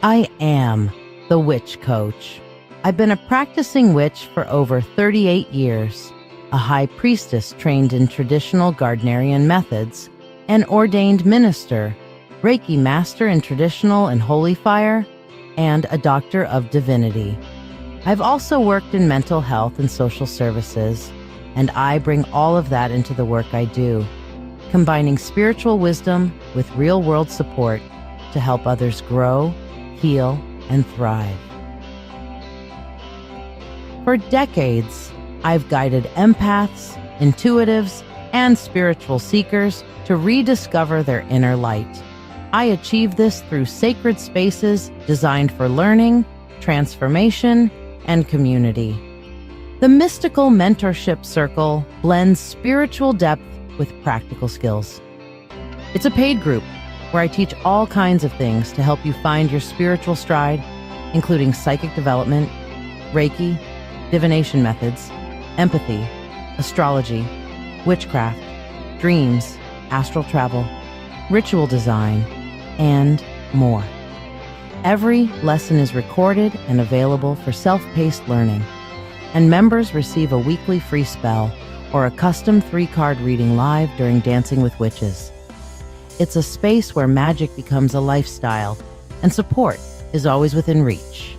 I am the Witch Coach. I've been a practicing witch for over 38 years, a high priestess trained in traditional Gardnerian methods, an ordained minister, Reiki master in traditional and holy fire, and a doctor of divinity. I've also worked in mental health and social services, and I bring all of that into the work I do, combining spiritual wisdom with real-world support to help others grow, heal, and thrive. For decades, I've guided empaths, intuitives, and spiritual seekers to rediscover their inner light. I achieve this through sacred spaces designed for learning, transformation, and community. The mystical mentorship circle blends spiritual depth with practical skills. It's a paid group where I teach all kinds of things to help you find your spiritual stride, including psychic development, Reiki, divination methods, empathy, astrology, witchcraft, dreams, astral travel, ritual design, and more. Every lesson is recorded and available for self-paced learning, and members receive a weekly free spell or a custom 3-card reading live during Dancing with Witches. It's a space where magic becomes a lifestyle, and support is always within reach.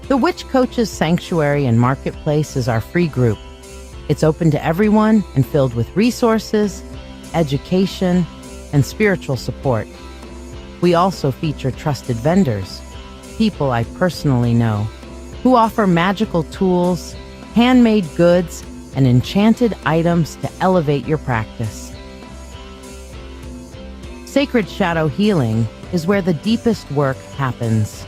The Witch Coach's Sanctuary and Marketplace is our free group. It's open to everyone and filled with resources, education, and spiritual support. We also feature trusted vendors, people I personally know, who offer magical tools, handmade goods, and enchanted items to elevate your practice. Sacred Shadow Healing is where the deepest work happens.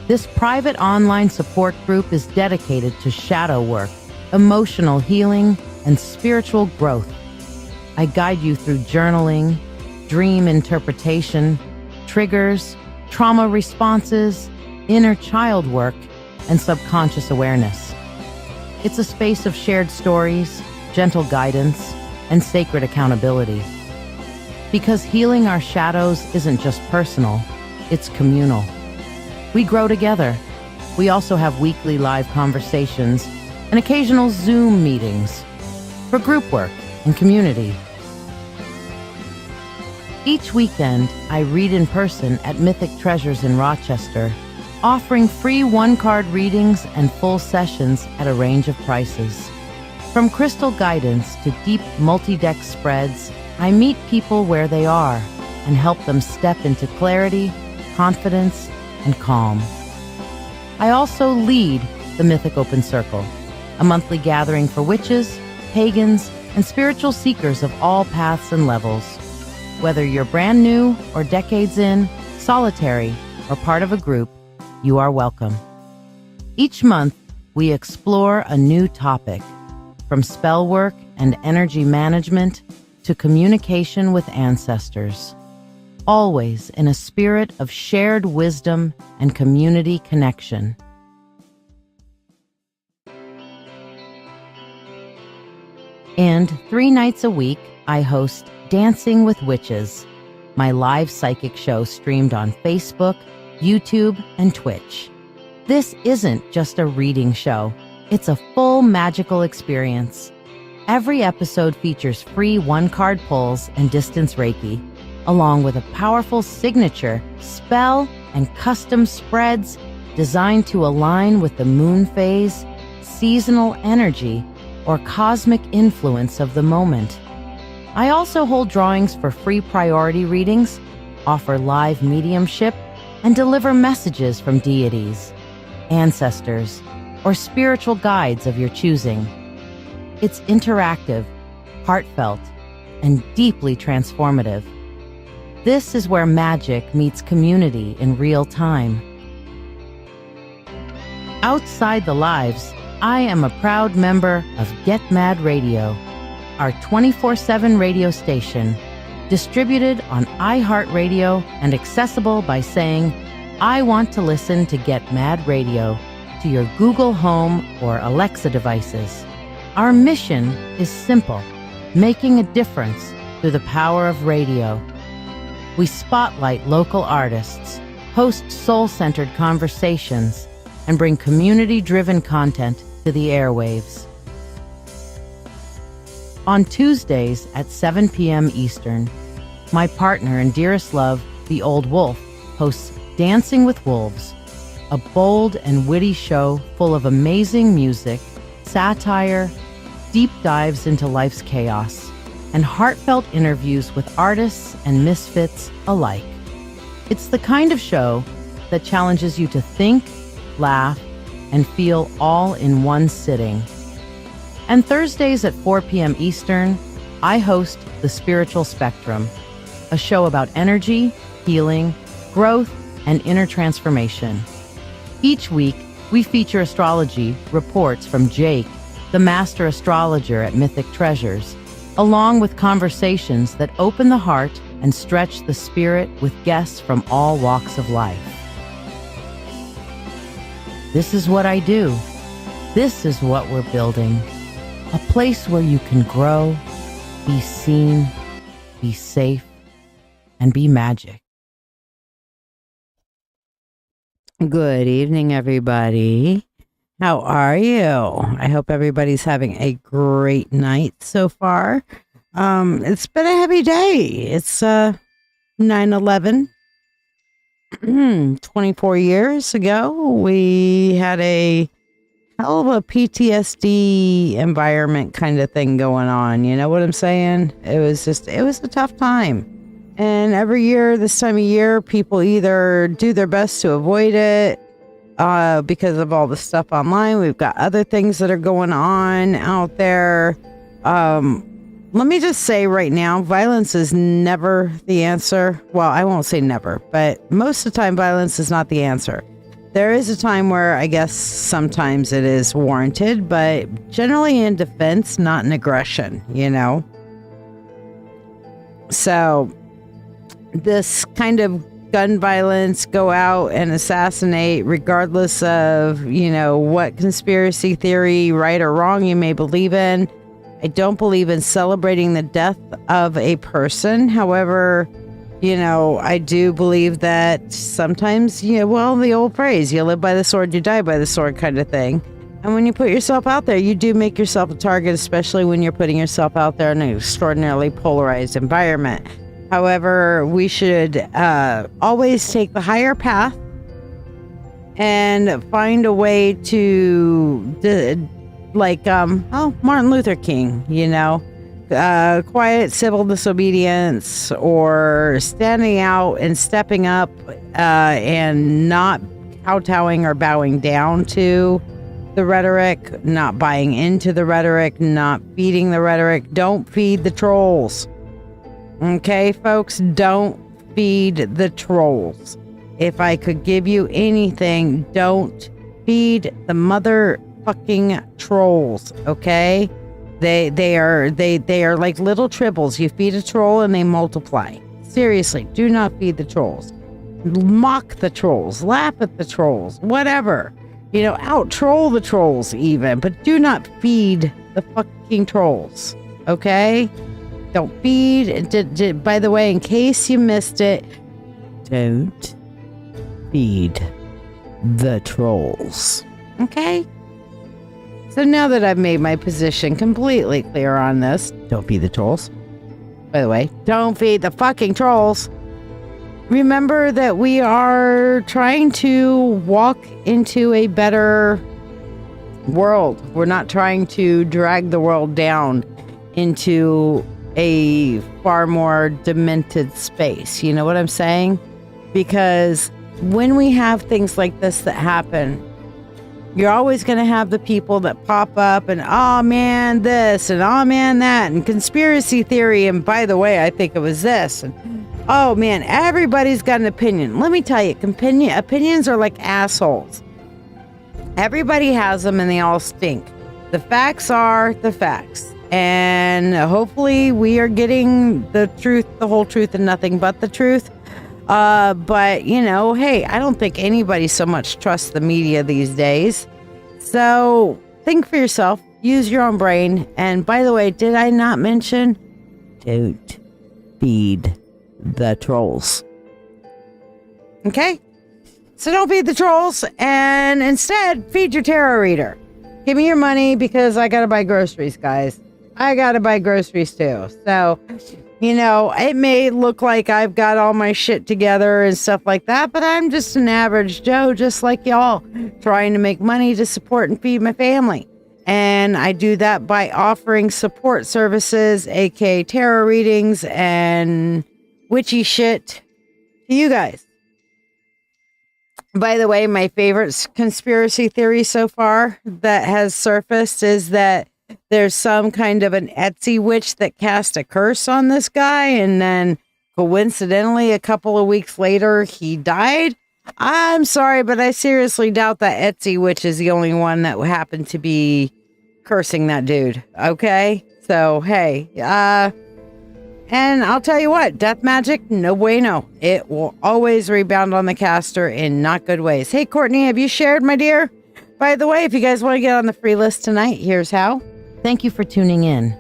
This private online support group is dedicated to shadow work, emotional healing, and spiritual growth. I guide you through journaling, dream interpretation, triggers, trauma responses, inner child work, and subconscious awareness. It's a space of shared stories, gentle guidance, and sacred accountability. Because healing our shadows isn't just personal, it's communal. We grow together. We also have weekly live conversations and occasional Zoom meetings for group work and community. Each weekend, I read in person at Mythic Treasures in Rochester, offering free 1-card readings and full sessions at a range of prices. From crystal guidance to deep multi-deck spreads, I meet people where they are and help them step into clarity, confidence, and calm. I also lead the Mythic Open Circle, a monthly gathering for witches, pagans, and spiritual seekers of all paths and levels. Whether you're brand new or decades in, solitary, or part of a group, you are welcome. Each month, we explore a new topic, from spell work and energy management to communication with ancestors, always in a spirit of shared wisdom and community connection. And 3 nights a week, I host Dancing with Witches, my live psychic show streamed on Facebook, YouTube, and Twitch. This isn't just a reading show. It's a full magical experience. Every episode features free 1-card pulls and distance Reiki, along with a powerful signature, spell, and custom spreads designed to align with the moon phase, seasonal energy, or cosmic influence of the moment. I also hold drawings for free priority readings, offer live mediumship, and deliver messages from deities, ancestors, or spiritual guides of your choosing. It's interactive, heartfelt, and deeply transformative. This is where magic meets community in real time. Outside the lives, I am a proud member of Get Mad Radio, our 24/7 radio station, distributed on iHeartRadio and accessible by saying, "I want to listen to Get Mad Radio" to your Google Home or Alexa devices. Our mission is simple: making a difference through the power of radio. We spotlight local artists, host soul-centered conversations, and bring community-driven content to the airwaves. On Tuesdays at 7 p.m. Eastern, my partner and dearest love, the Old Wolf, hosts Dancing with Wolves, a bold and witty show full of amazing music, satire, deep dives into life's chaos, and heartfelt interviews with artists and misfits alike. It's the kind of show that challenges you to think, laugh, and feel all in one sitting. And Thursdays at 4 p.m. Eastern, I host The Spiritual Spectrum, a show about energy, healing, growth, and inner transformation. Each week, we feature astrology reports from Jake, the master astrologer at Mythic Treasures, along with conversations that open the heart and stretch the spirit with guests from all walks of life. This is what I do. This is what we're building. A place where you can grow, be seen, be safe, and be magic. Good evening, everybody. How are you? I hope everybody's having a great night so far. It's been a heavy day. It's 9/11. 24 years ago, we had a hell of a PTSD environment kind of thing going on. You know what I'm saying? It was a tough time. And every year, this time of year, people either do their best to avoid it because of all the stuff online. We've got other things that are going on out there. Let me just say right now, violence is never the answer. Well, I won't say never, but most of the time, violence is not the answer. There is a time where I guess sometimes it is warranted, but generally in defense, not in aggression, you know? So this kind of gun violence, go out and assassinate, regardless of, you know, what conspiracy theory, right or wrong, you may believe in. I don't believe in celebrating the death of a person. However, you know, I do believe that sometimes, well, the old phrase, you live by the sword, you die by the sword kind of thing. And when you put yourself out there, you do make yourself a target, especially when you're putting yourself out there in an extraordinarily polarized environment. However, we should always take the higher path and find a way to, Martin Luther King, you know, quiet civil disobedience, or standing out and stepping up and not kowtowing or bowing down to the rhetoric, not buying into the rhetoric, not feeding the rhetoric. Don't feed the trolls. Okay, folks, don't feed the trolls. If I could give you anything, don't feed the motherfucking trolls, okay? They are like little tribbles. You feed a troll and they multiply. Seriously, do not feed the trolls. Mock the trolls, laugh at the trolls, whatever. You know, out troll the trolls even, but do not feed the fucking trolls, okay? Don't feed. By the way, in case you missed it, don't feed the trolls, okay? So now that I've made my position completely clear on this, don't feed the trolls. By the way, don't feed the fucking trolls. Remember that we are trying to walk into a better world. We're not trying to drag the world down into a far more demented space. You know what I'm saying? Because when we have things like this that happen, you're always going to have the people that pop up and, oh man, this, and oh man, that, and conspiracy theory, and by the way, I think it was this, and oh man, everybody's got an opinion. Let me tell you, opinions are like assholes. Everybody has them and they all stink. The facts are the facts. And hopefully we are getting the truth, the whole truth, and nothing but the truth. But, you know, hey, I don't think anybody so much trusts the media these days. So think for yourself, use your own brain. And by the way, did I not mention, don't feed the trolls. Okay? So don't feed the trolls, and instead feed your tarot reader. Give me your money because I gotta buy groceries, guys. I gotta buy groceries too. So, it may look like I've got all my shit together and stuff like that, but I'm just an average Joe, just like y'all, trying to make money to support and feed my family. And I do that by offering support services, aka tarot readings and witchy shit to you guys. By the way, my favorite conspiracy theory so far that has surfaced is that there's some kind of an Etsy witch that cast a curse on this guy, and then coincidentally, a couple of weeks later, he died. I'm sorry, but I seriously doubt that Etsy witch is the only one that happened to be cursing that dude. Okay? So, hey, and I'll tell you what, death magic, no bueno. It will always rebound on the caster in not good ways. Hey, Courtney, have you shared, my dear? By the way, if you guys want to get on the free list tonight, here's how. Thank you for tuning in.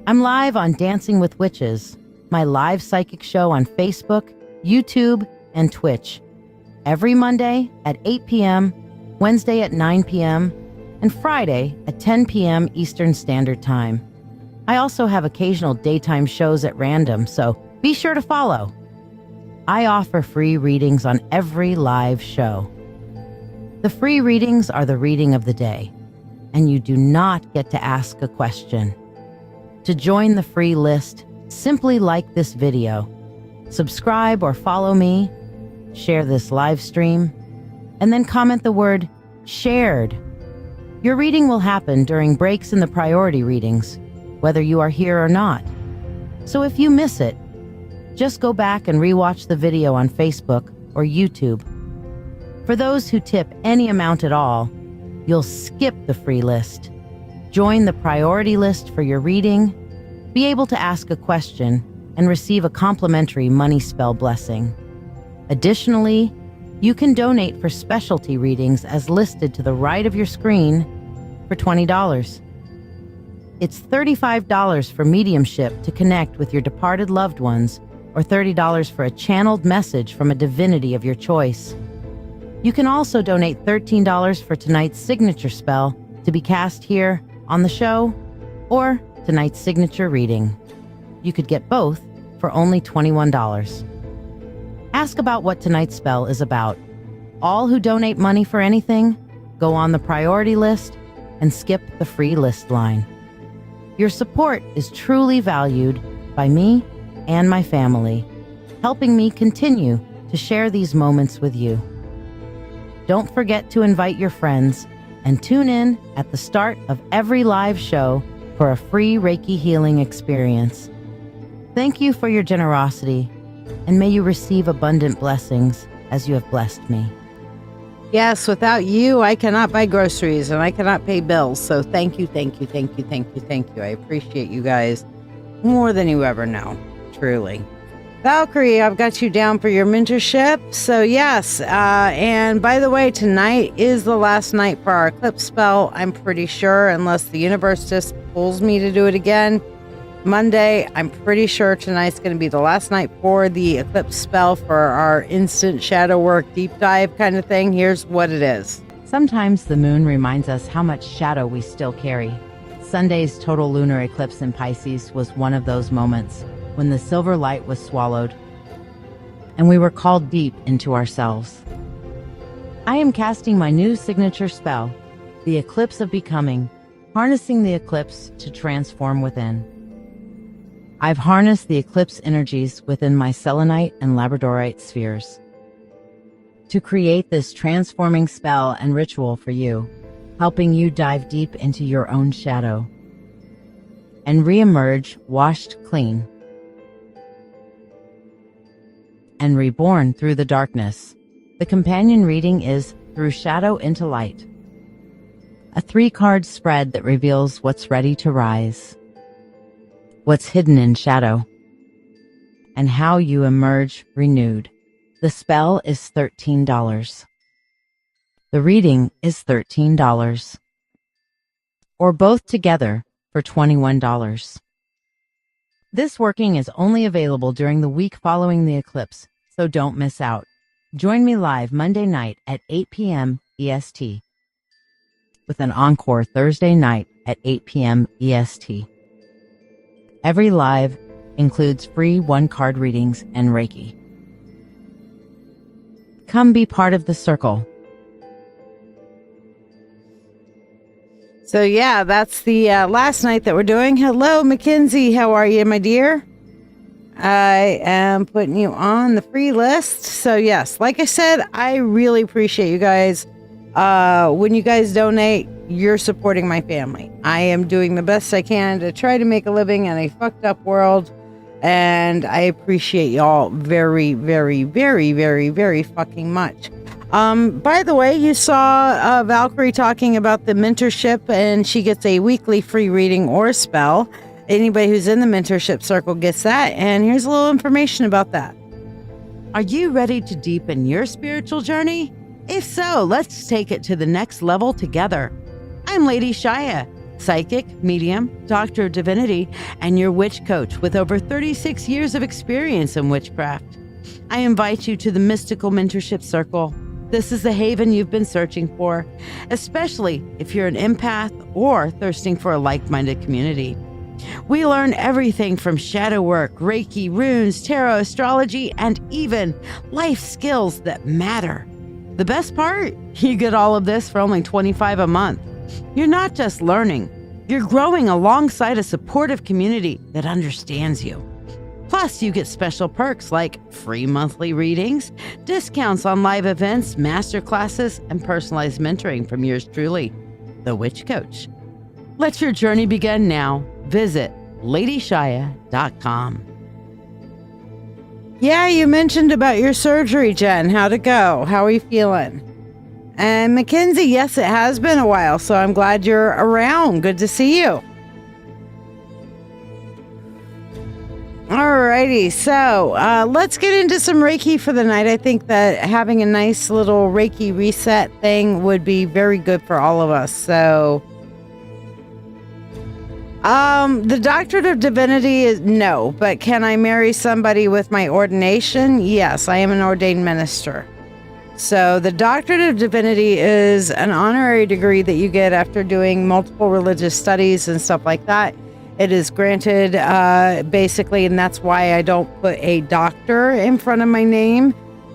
I'm live on Dancing with Witches, my live psychic show on Facebook, YouTube, and Twitch. Every Monday at 8 p.m., Wednesday at 9 p.m., and Friday at 10 p.m. Eastern Standard Time. I also have occasional daytime shows at random, so be sure to follow. I offer free readings on every live show. The free readings are the reading of the day, and you do not get to ask a question. To join the free list, simply like this video, subscribe or follow me, share this live stream, and then comment the word shared. Your reading will happen during breaks in the priority readings, whether you are here or not. So if you miss it, just go back and rewatch the video on Facebook or YouTube. For those who tip any amount at all, you'll skip the free list, join the priority list for your reading, be able to ask a question, and receive a complimentary money spell blessing. Additionally, you can donate for specialty readings as listed to the right of your screen for $20. It's $35 for mediumship to connect with your departed loved ones, or $30 for a channeled message from a divinity of your choice. You can also donate $13 for tonight's signature spell to be cast here on the show, or tonight's signature reading. You could get both for only $21. Ask about what tonight's spell is about. All who donate money for anything go on the priority list and skip the free list line. Your support is truly valued by me and my family, helping me continue to share these moments with you. Don't forget to invite your friends and tune in at the start of every live show for a free Reiki healing experience. Thank you for your generosity, and may you receive abundant blessings as you have blessed me. Yes, without you, I cannot buy groceries and I cannot pay bills. So thank you, thank you, thank you, thank you, thank you. I appreciate you guys more than you ever know, truly. Valkyrie, I've got you down for your mentorship. So yes, and by the way, tonight is the last night for our Eclipse spell, I'm pretty sure, unless the universe just pulls me to do it again. Monday, I'm pretty sure tonight's going to be the last night for the Eclipse spell for our instant shadow work deep dive kind of thing. Here's what it is. Sometimes the moon reminds us how much shadow we still carry. Sunday's total lunar eclipse in Pisces was one of those moments when the silver light was swallowed and we were called deep into ourselves. I am casting my new signature spell, the Eclipse of Becoming, harnessing the eclipse to transform within. I've harnessed the eclipse energies within my selenite and labradorite spheres to create this transforming spell and ritual for you, helping you dive deep into your own shadow and reemerge washed clean and reborn through the darkness. The companion reading is Through Shadow into Light, a 3-card spread that reveals what's ready to rise, what's hidden in shadow, and how you emerge renewed. The spell is $13. The reading is $13, or both together for $21. This working is only available during the week following the eclipse, so don't miss out. Join me live Monday night at 8 p.m. EST, with an encore Thursday night at 8 p.m. EST. Every live includes free one-card readings and Reiki. Come be part of the circle. So yeah, that's the last night that we're doing. Hello, Mackenzie. How are you, my dear? I am putting you on the free list. So yes, like I said, I really appreciate you guys. When you guys donate, you're supporting my family. I am doing the best I can to try to make a living in a fucked up world. And I appreciate y'all very, very, very, very, very fucking much. By the way, you saw Valkyrie talking about the mentorship, and she gets a weekly free reading or spell. Anybody who's in the mentorship circle gets that, and here's a little information about that. Are you ready to deepen your spiritual journey? If so, let's take it to the next level together. I'm LadyShiya, psychic, medium, doctor of divinity, and your witch coach with over 36 years of experience in witchcraft. I invite you to the mystical mentorship circle. This is the haven you've been searching for, especially if you're an empath or thirsting for a like-minded community. We learn everything from shadow work, Reiki, runes, tarot, astrology, and even life skills that matter. The best part? You get all of this for only $25 a month. You're not just learning, you're growing alongside a supportive community that understands you. Plus, you get special perks like free monthly readings, discounts on live events, master classes, and personalized mentoring from yours truly, the Witch Coach. Let your journey begin now. Visit LadyShiya.com. Yeah, you mentioned about your surgery, Jen. How'd it go? How are you feeling? And Mackenzie, yes, it has been a while, so I'm glad you're around. Good to see you. Alrighty, so let's get into some Reiki for the night. I think that having a nice little Reiki reset thing would be very good for all of us. So, the doctorate of divinity is no, but can I marry somebody with my ordination? Yes, I am an ordained minister. So the doctorate of divinity is an honorary degree that you get after doing multiple religious studies and stuff like that. It is granted basically, and that's why I don't put a doctor in front of my name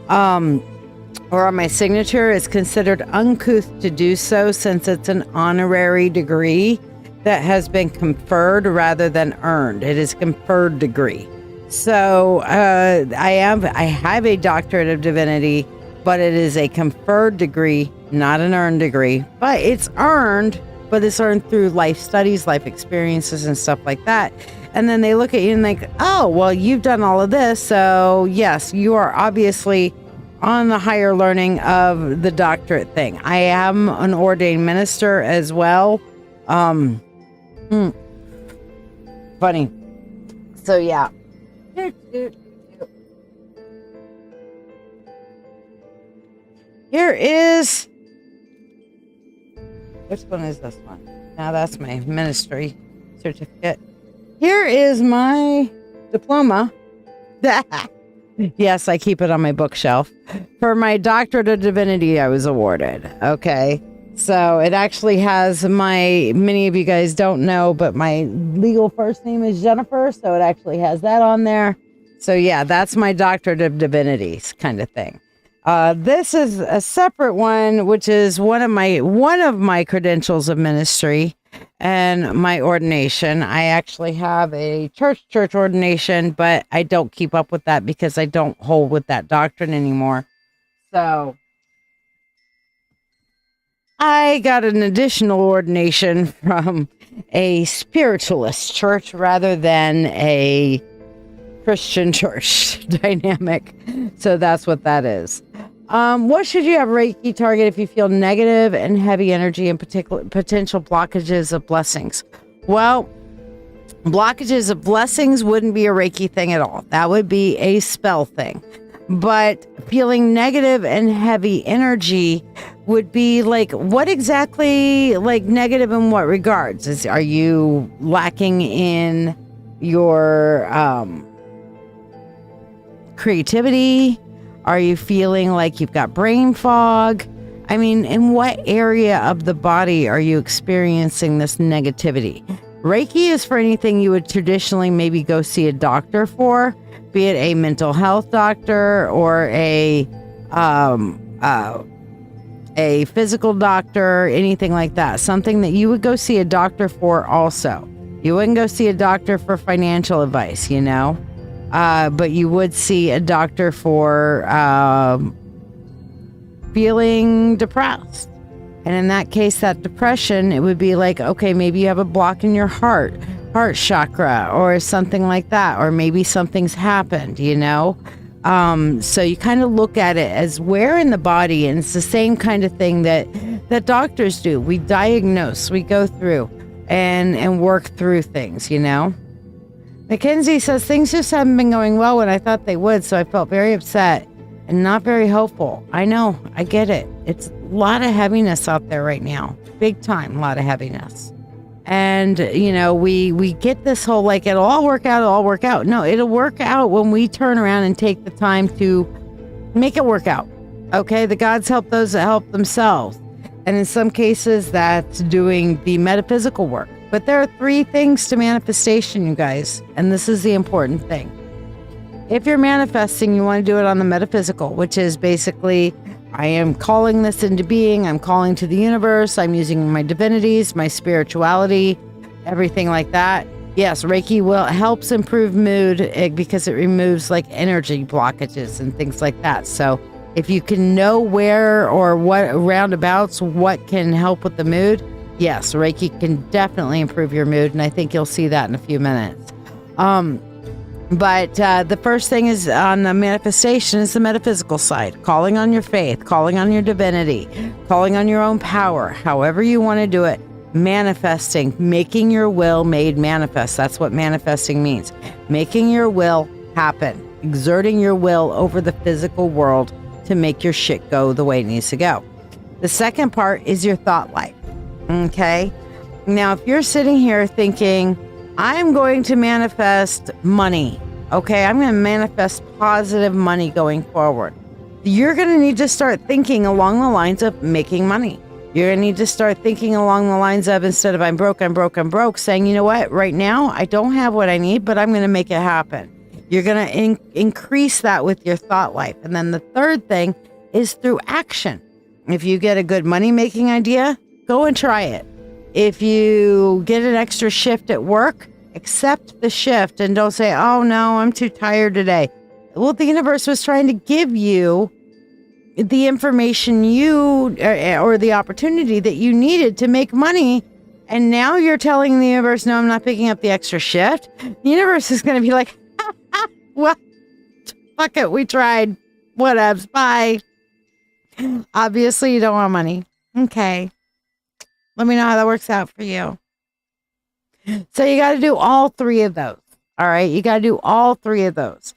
or on my signature. It's considered uncouth to do so since it's an honorary degree that has been conferred rather than earned. It is a conferred degree. So I have a doctorate of divinity, but it is a conferred degree, not an earned degree. But it's earned, but it's earned through life studies, life experiences, and stuff like that. And then they look at you and like, oh, well, you've done all of this. So yes, you are obviously on the higher learning of the doctorate thing. I am an ordained minister as well. Funny. So yeah. Here is, which one is this one? Now that's my ministry certificate. Here is my diploma. Yes, I keep it on my bookshelf. For my doctorate of divinity, I was awarded. Okay. So it actually has many of you guys don't know, but my legal first name is Jennifer. So it actually has that on there. So yeah, that's my doctorate of divinities kind of thing. This is a separate one, which is one of my credentials of ministry and my ordination. I actually have a church ordination, but I don't keep up with that because I don't hold with that doctrine anymore. So I got an additional ordination from a spiritualist church rather than a Christian church dynamic. So that's what that is. What should you have Reiki target if you feel negative and heavy energy and potential blockages of blessings? Well, blockages of blessings wouldn't be a Reiki thing at all. That would be a spell thing. But feeling negative and heavy energy would be like, what exactly, like negative in what regards? Are you lacking in your creativity? Are you feeling like you've got brain fog? I mean, in what area of the body are you experiencing this negativity? Reiki is for anything you would traditionally maybe go see a doctor for, be it a mental health doctor or a physical doctor, anything like that. Something that you would go see a doctor for also. You wouldn't go see a doctor for financial advice, you know? But you would see a doctor for feeling depressed. And in that case, that depression, it would be like, okay, maybe you have a block in your heart chakra or something like that. Or maybe something's happened, you know? So you kind of look at it as where in the body, and it's the same kind of thing that doctors do. We diagnose, we go through and work through things, you know? Mackenzie says, things just haven't been going well when I thought they would, so I felt very upset and not very hopeful. I know, I get it. It's a lot of heaviness out there right now. Big time, a lot of heaviness. And, you know, we get this whole, like, it'll all work out. No, it'll work out when we turn around and take the time to make it work out. Okay, the gods help those that help themselves. And in some cases, that's doing the metaphysical work. But there are 3 things to manifestation, you guys. And this is the important thing. If you're manifesting, you want to do it on the metaphysical, which is basically, I am calling this into being. I'm calling to the universe. I'm using my divinities, my spirituality, everything like that. Yes, Reiki helps improve mood because it removes like energy blockages and things like that. So if you can know where or what roundabouts, what can help with the mood, yes, Reiki can definitely improve your mood. And I think you'll see that in a few minutes. But the first thing is on the manifestation is the metaphysical side, calling on your faith, calling on your divinity, calling on your own power, however you want to do it, manifesting, making your will made manifest. That's what manifesting means. Making your will happen, exerting your will over the physical world to make your shit go the way it needs to go. The second part is your thought life. Okay. Now, if you're sitting here thinking, I'm going to manifest money. Okay, I'm going to manifest positive money going forward. You're going to need to start thinking along the lines of making money. You're going to need to start thinking along the lines of, instead of I'm broke, saying, you know what, right now I don't have what I need, but I'm going to make it happen. You're going to increase that with your thought life. And then the third thing is through action. If you get a good money making idea, go and try it. If you get an extra shift at work, accept the shift and don't say, oh no, I'm too tired today. Well, the universe was trying to give you the information or the opportunity that you needed to make money. And now you're telling the universe, no, I'm not picking up the extra shift. The universe is going to be like, well, fuck it. We tried. Whatevs. Bye. Obviously you don't want money. Okay. Let me know how that works out for you. So you got to do all 3 of those. All right. You got to do all 3 of those.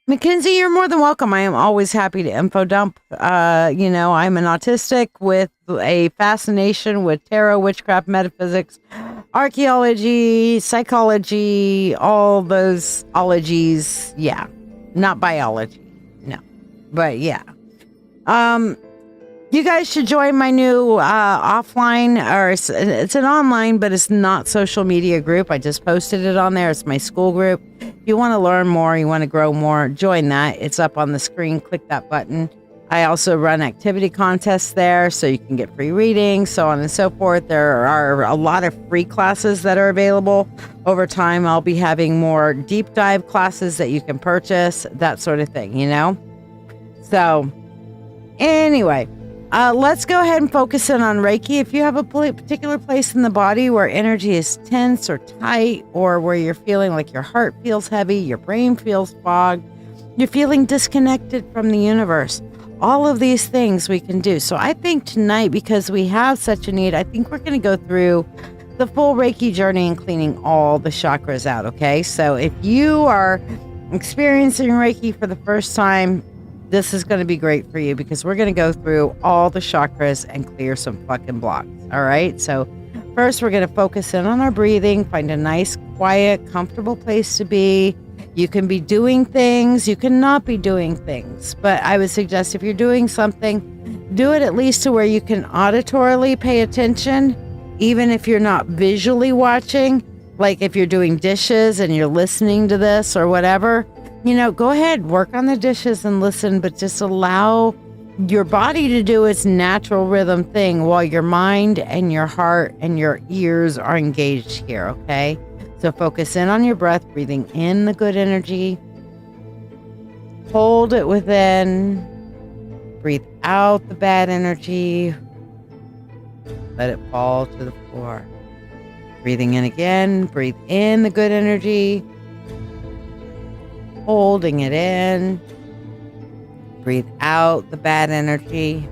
Mackenzie, you're more than welcome. I am always happy to info dump. You know, I'm an autistic with a fascination with tarot, witchcraft, metaphysics, archaeology, psychology, all those ologies. Yeah. Not biology. No. But yeah. You guys should join my new offline, or it's an online, but it's not social media group. I just posted it on there. It's my school group. If you want to learn more, you want to grow more, join that. It's up on the screen. Click that button. I also run activity contests there, so you can get free readings, so on and so forth. There are a lot of free classes that are available. Over time, I'll be having more deep dive classes that you can purchase, that sort of thing, you know? So, anyway. Let's go ahead and focus in on Reiki. If you have a particular place in the body where energy is tense or tight, or where you're feeling like your heart feels heavy, your brain feels fogged, you're feeling disconnected from the universe, all of these things we can do. So I think tonight, because we have such a need, I think we're going to go through the full Reiki journey and cleaning all the chakras out, okay? So if you are experiencing Reiki for the first time, this is going to be great for you, because we're going to go through all the chakras and clear some fucking blocks. All right. So first we're going to focus in on our breathing, find a nice quiet, comfortable place to be. You can be doing things, you cannot be doing things. But I would suggest if you're doing something, do it at least to where you can auditorily pay attention, even if you're not visually watching. Like if you're doing dishes and you're listening to this or whatever, go ahead, work on the dishes and listen, but just allow your body to do its natural rhythm thing while your mind and your heart and your ears are engaged here, okay? So focus in on your breath, breathing in the good energy. Hold it within. Breathe out the bad energy. Let it fall to the floor. Breathing in again. Breathe in the good energy. Holding it in. Breathe out the bad energy.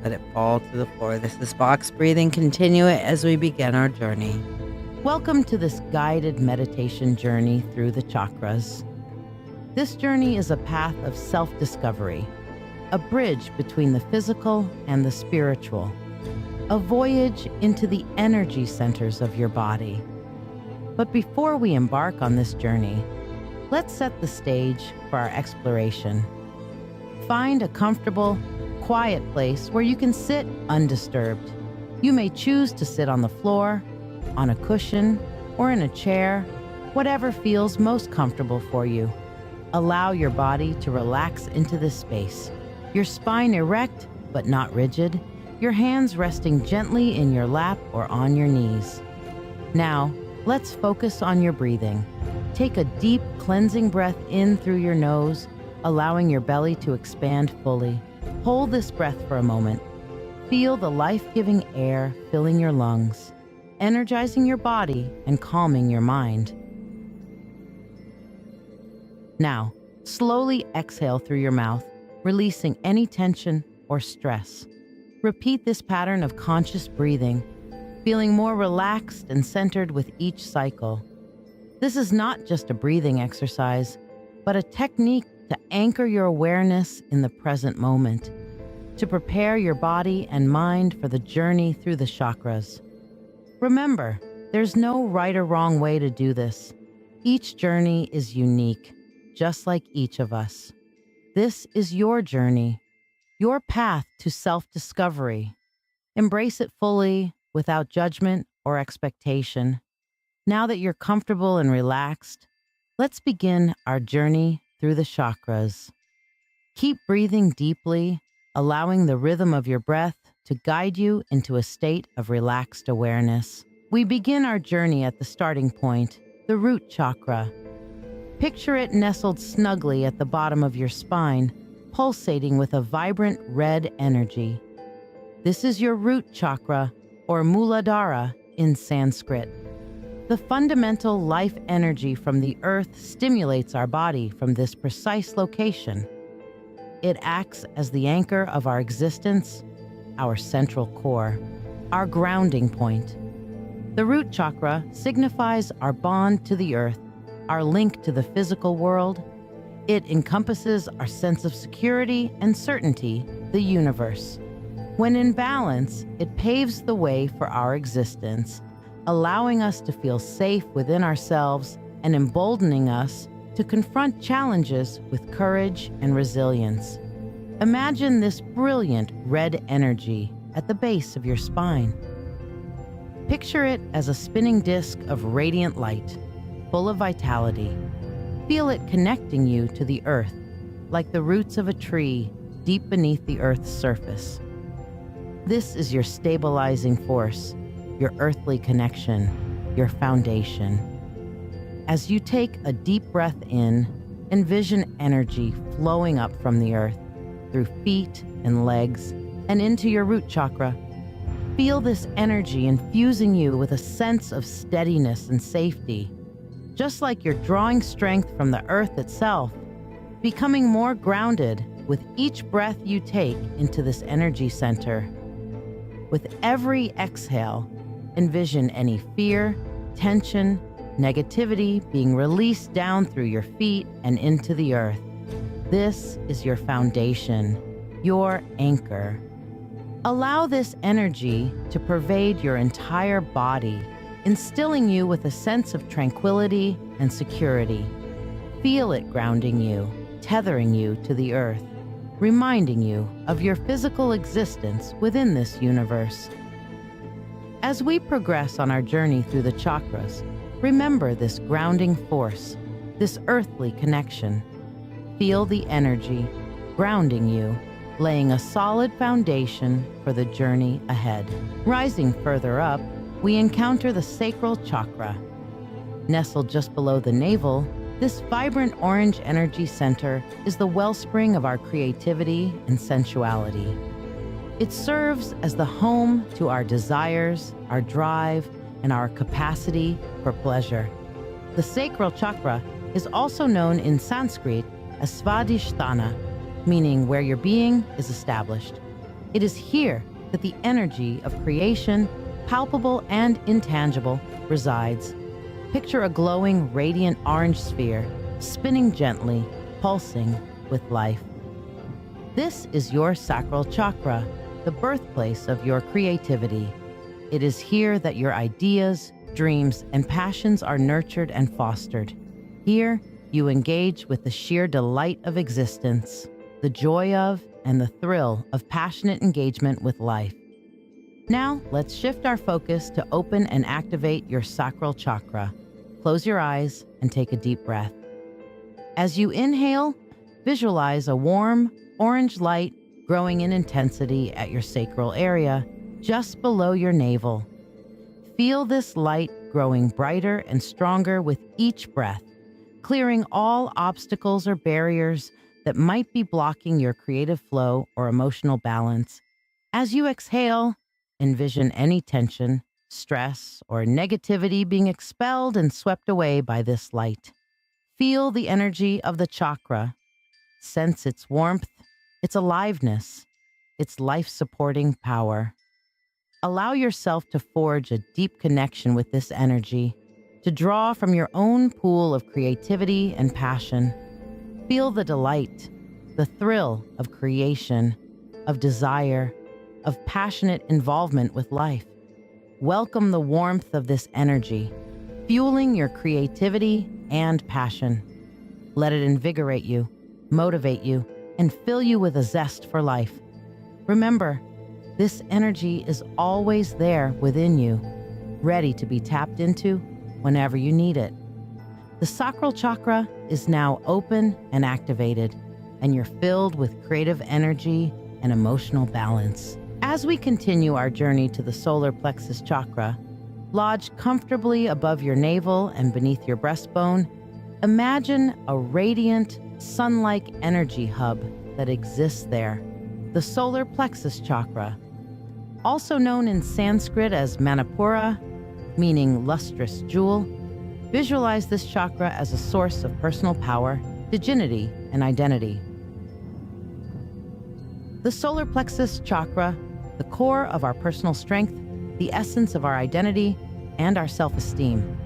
Let it fall to the floor. This is box breathing. Continue it as we begin our journey. Welcome to this guided meditation journey through the chakras. This journey is a path of self-discovery, a bridge between the physical and the spiritual, a voyage into the energy centers of your body. But before we embark on this journey, let's set the stage for our exploration. Find a comfortable, quiet place where you can sit undisturbed. You may choose to sit on the floor, on a cushion, or in a chair, whatever feels most comfortable for you. Allow your body to relax into this space, your spine erect but not rigid, your hands resting gently in your lap or on your knees. Now, let's focus on your breathing. Take a deep, cleansing breath in through your nose, allowing your belly to expand fully. Hold this breath for a moment. Feel the life-giving air filling your lungs, energizing your body and calming your mind. Now, slowly exhale through your mouth, releasing any tension or stress. Repeat this pattern of conscious breathing, feeling more relaxed and centered with each cycle. This is not just a breathing exercise, but a technique to anchor your awareness in the present moment, to prepare your body and mind for the journey through the chakras. Remember, there's no right or wrong way to do this. Each journey is unique, just like each of us. This is your journey, your path to self-discovery. Embrace it fully, without judgment or expectation. Now that you're comfortable and relaxed, let's begin our journey through the chakras. Keep breathing deeply, allowing the rhythm of your breath to guide you into a state of relaxed awareness. We begin our journey at the starting point, the root chakra. Picture it nestled snugly at the bottom of your spine, pulsating with a vibrant red energy. This is your root chakra, or Muladhara in Sanskrit. The fundamental life energy from the earth stimulates our body from this precise location. It acts as the anchor of our existence, our central core, our grounding point. The root chakra signifies our bond to the earth, our link to the physical world. It encompasses our sense of security and certainty, the universe. When in balance, it paves the way for our existence, allowing us to feel safe within ourselves and emboldening us to confront challenges with courage and resilience. Imagine this brilliant red energy at the base of your spine. Picture it as a spinning disc of radiant light, full of vitality. Feel it connecting you to the earth, like the roots of a tree deep beneath the earth's surface. This is your stabilizing force, your earthly connection, your foundation. As you take a deep breath in, envision energy flowing up from the earth, through feet and legs, and into your root chakra. Feel this energy infusing you with a sense of steadiness and safety, just like you're drawing strength from the earth itself, becoming more grounded with each breath you take into this energy center. With every exhale, envision any fear, tension, negativity being released down through your feet and into the earth. This is your foundation, your anchor. Allow this energy to pervade your entire body, instilling you with a sense of tranquility and security. Feel it grounding you, tethering you to the earth, reminding you of your physical existence within this universe. As we progress on our journey through the chakras, remember this grounding force, this earthly connection. Feel the energy grounding you, laying a solid foundation for the journey ahead. Rising further up, we encounter the sacral chakra. Nestled just below the navel, this vibrant orange energy center is the wellspring of our creativity and sensuality. It serves as the home to our desires, our drive, and our capacity for pleasure. The sacral chakra is also known in Sanskrit as Svadhisthana, meaning where your being is established. It is here that the energy of creation, palpable and intangible, resides. Picture a glowing, radiant orange sphere, spinning gently, pulsing with life. This is your sacral chakra, the birthplace of your creativity. It is here that your ideas, dreams, and passions are nurtured and fostered. Here, you engage with the sheer delight of existence, the joy of and the thrill of passionate engagement with life. Now, let's shift our focus to open and activate your sacral chakra. Close your eyes and take a deep breath. As you inhale, visualize a warm, orange light growing in intensity at your sacral area, just below your navel. Feel this light growing brighter and stronger with each breath, clearing all obstacles or barriers that might be blocking your creative flow or emotional balance. As you exhale, envision any tension, stress, or negativity being expelled and swept away by this light. Feel the energy of the chakra. Sense its warmth, its aliveness, its life-supporting power. Allow yourself to forge a deep connection with this energy, to draw from your own pool of creativity and passion. Feel the delight, the thrill of creation, of desire, of passionate involvement with life. Welcome the warmth of this energy, fueling your creativity and passion. Let it invigorate you, motivate you, and fill you with a zest for life. Remember, this energy is always there within you, ready to be tapped into whenever you need it. The sacral chakra is now open and activated, and you're filled with creative energy and emotional balance. As we continue our journey to the solar plexus chakra, lodged comfortably above your navel and beneath your breastbone, imagine a radiant, sun-like energy hub that exists there, the solar plexus chakra. Also known in Sanskrit as Manipura, meaning lustrous jewel, visualize this chakra as a source of personal power, dignity, and identity. The solar plexus chakra, the core of our personal strength, the essence of our identity, and our self-esteem.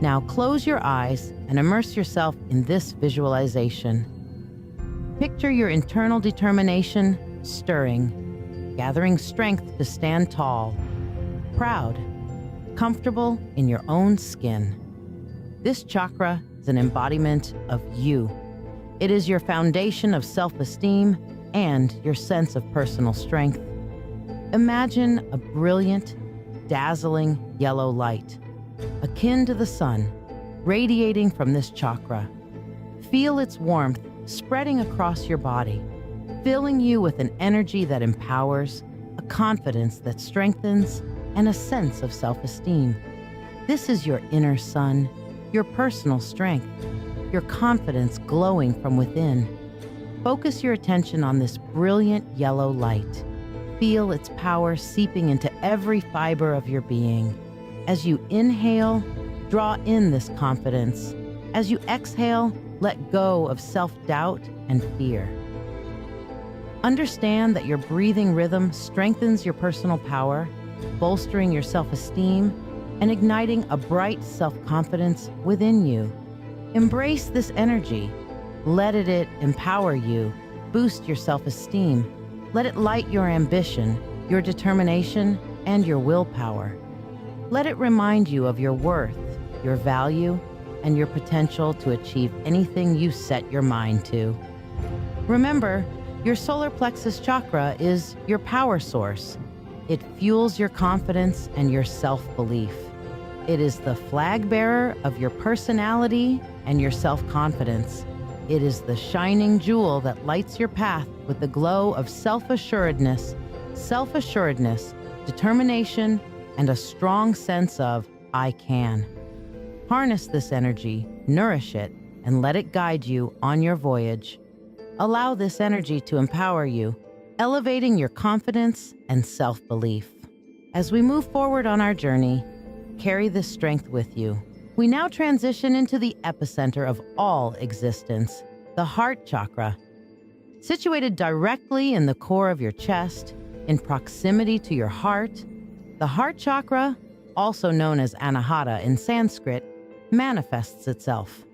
Now close your eyes and immerse yourself in this visualization. Picture your internal determination stirring, gathering strength to stand tall, proud, comfortable in your own skin. This chakra is an embodiment of you. It is your foundation of self-esteem and your sense of personal strength. Imagine a brilliant, dazzling yellow light, akin to the sun, radiating from this chakra. Feel its warmth spreading across your body, filling you with an energy that empowers, a confidence that strengthens, and a sense of self-esteem. This is your inner sun, your personal strength, your confidence glowing from within. Focus your attention on this brilliant yellow light. Feel its power seeping into every fiber of your being. As you inhale, draw in this confidence. As you exhale, let go of self-doubt and fear. Understand that your breathing rhythm strengthens your personal power, bolstering your self-esteem, and igniting a bright self-confidence within you. Embrace this energy. Let it empower you, boost your self-esteem. Let it light your ambition, your determination, and your willpower. Let it remind you of your worth, your value, and your potential to achieve anything you set your mind to. Remember, your solar plexus chakra is your power source. It fuels your confidence and your self-belief. It is the flag bearer of your personality and your self-confidence. It is the shining jewel that lights your path with the glow of self-assuredness, determination, and a strong sense of I can. Harness this energy, nourish it, and let it guide you on your voyage. Allow this energy to empower you, elevating your confidence and self-belief. As we move forward on our journey, carry this strength with you. We now transition into the epicenter of all existence, the heart chakra. Situated directly in the core of your chest, in proximity to your heart, the heart chakra, also known as Anahata in Sanskrit, manifests itself.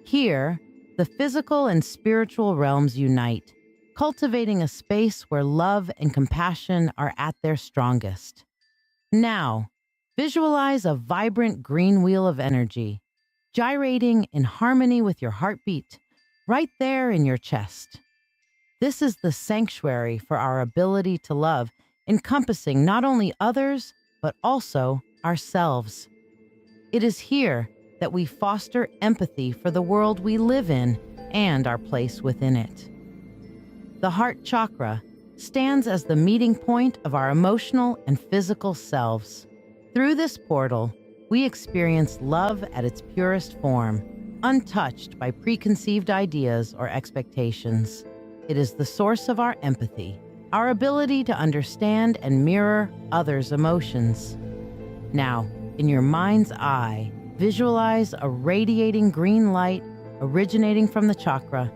Here, the physical and spiritual realms unite, cultivating a space where love and compassion are at their strongest. Now, visualize a vibrant green wheel of energy, gyrating in harmony with your heartbeat, right there in your chest. This is the sanctuary for our ability to love, encompassing not only others, but also ourselves. It is here that we foster empathy for the world we live in and our place within it. The heart chakra stands as the meeting point of our emotional and physical selves. Through this portal, we experience love at its purest form, untouched by preconceived ideas or expectations. It is the source of our empathy, our ability to understand and mirror others' emotions. Now, in your mind's eye, visualize a radiating green light originating from the chakra.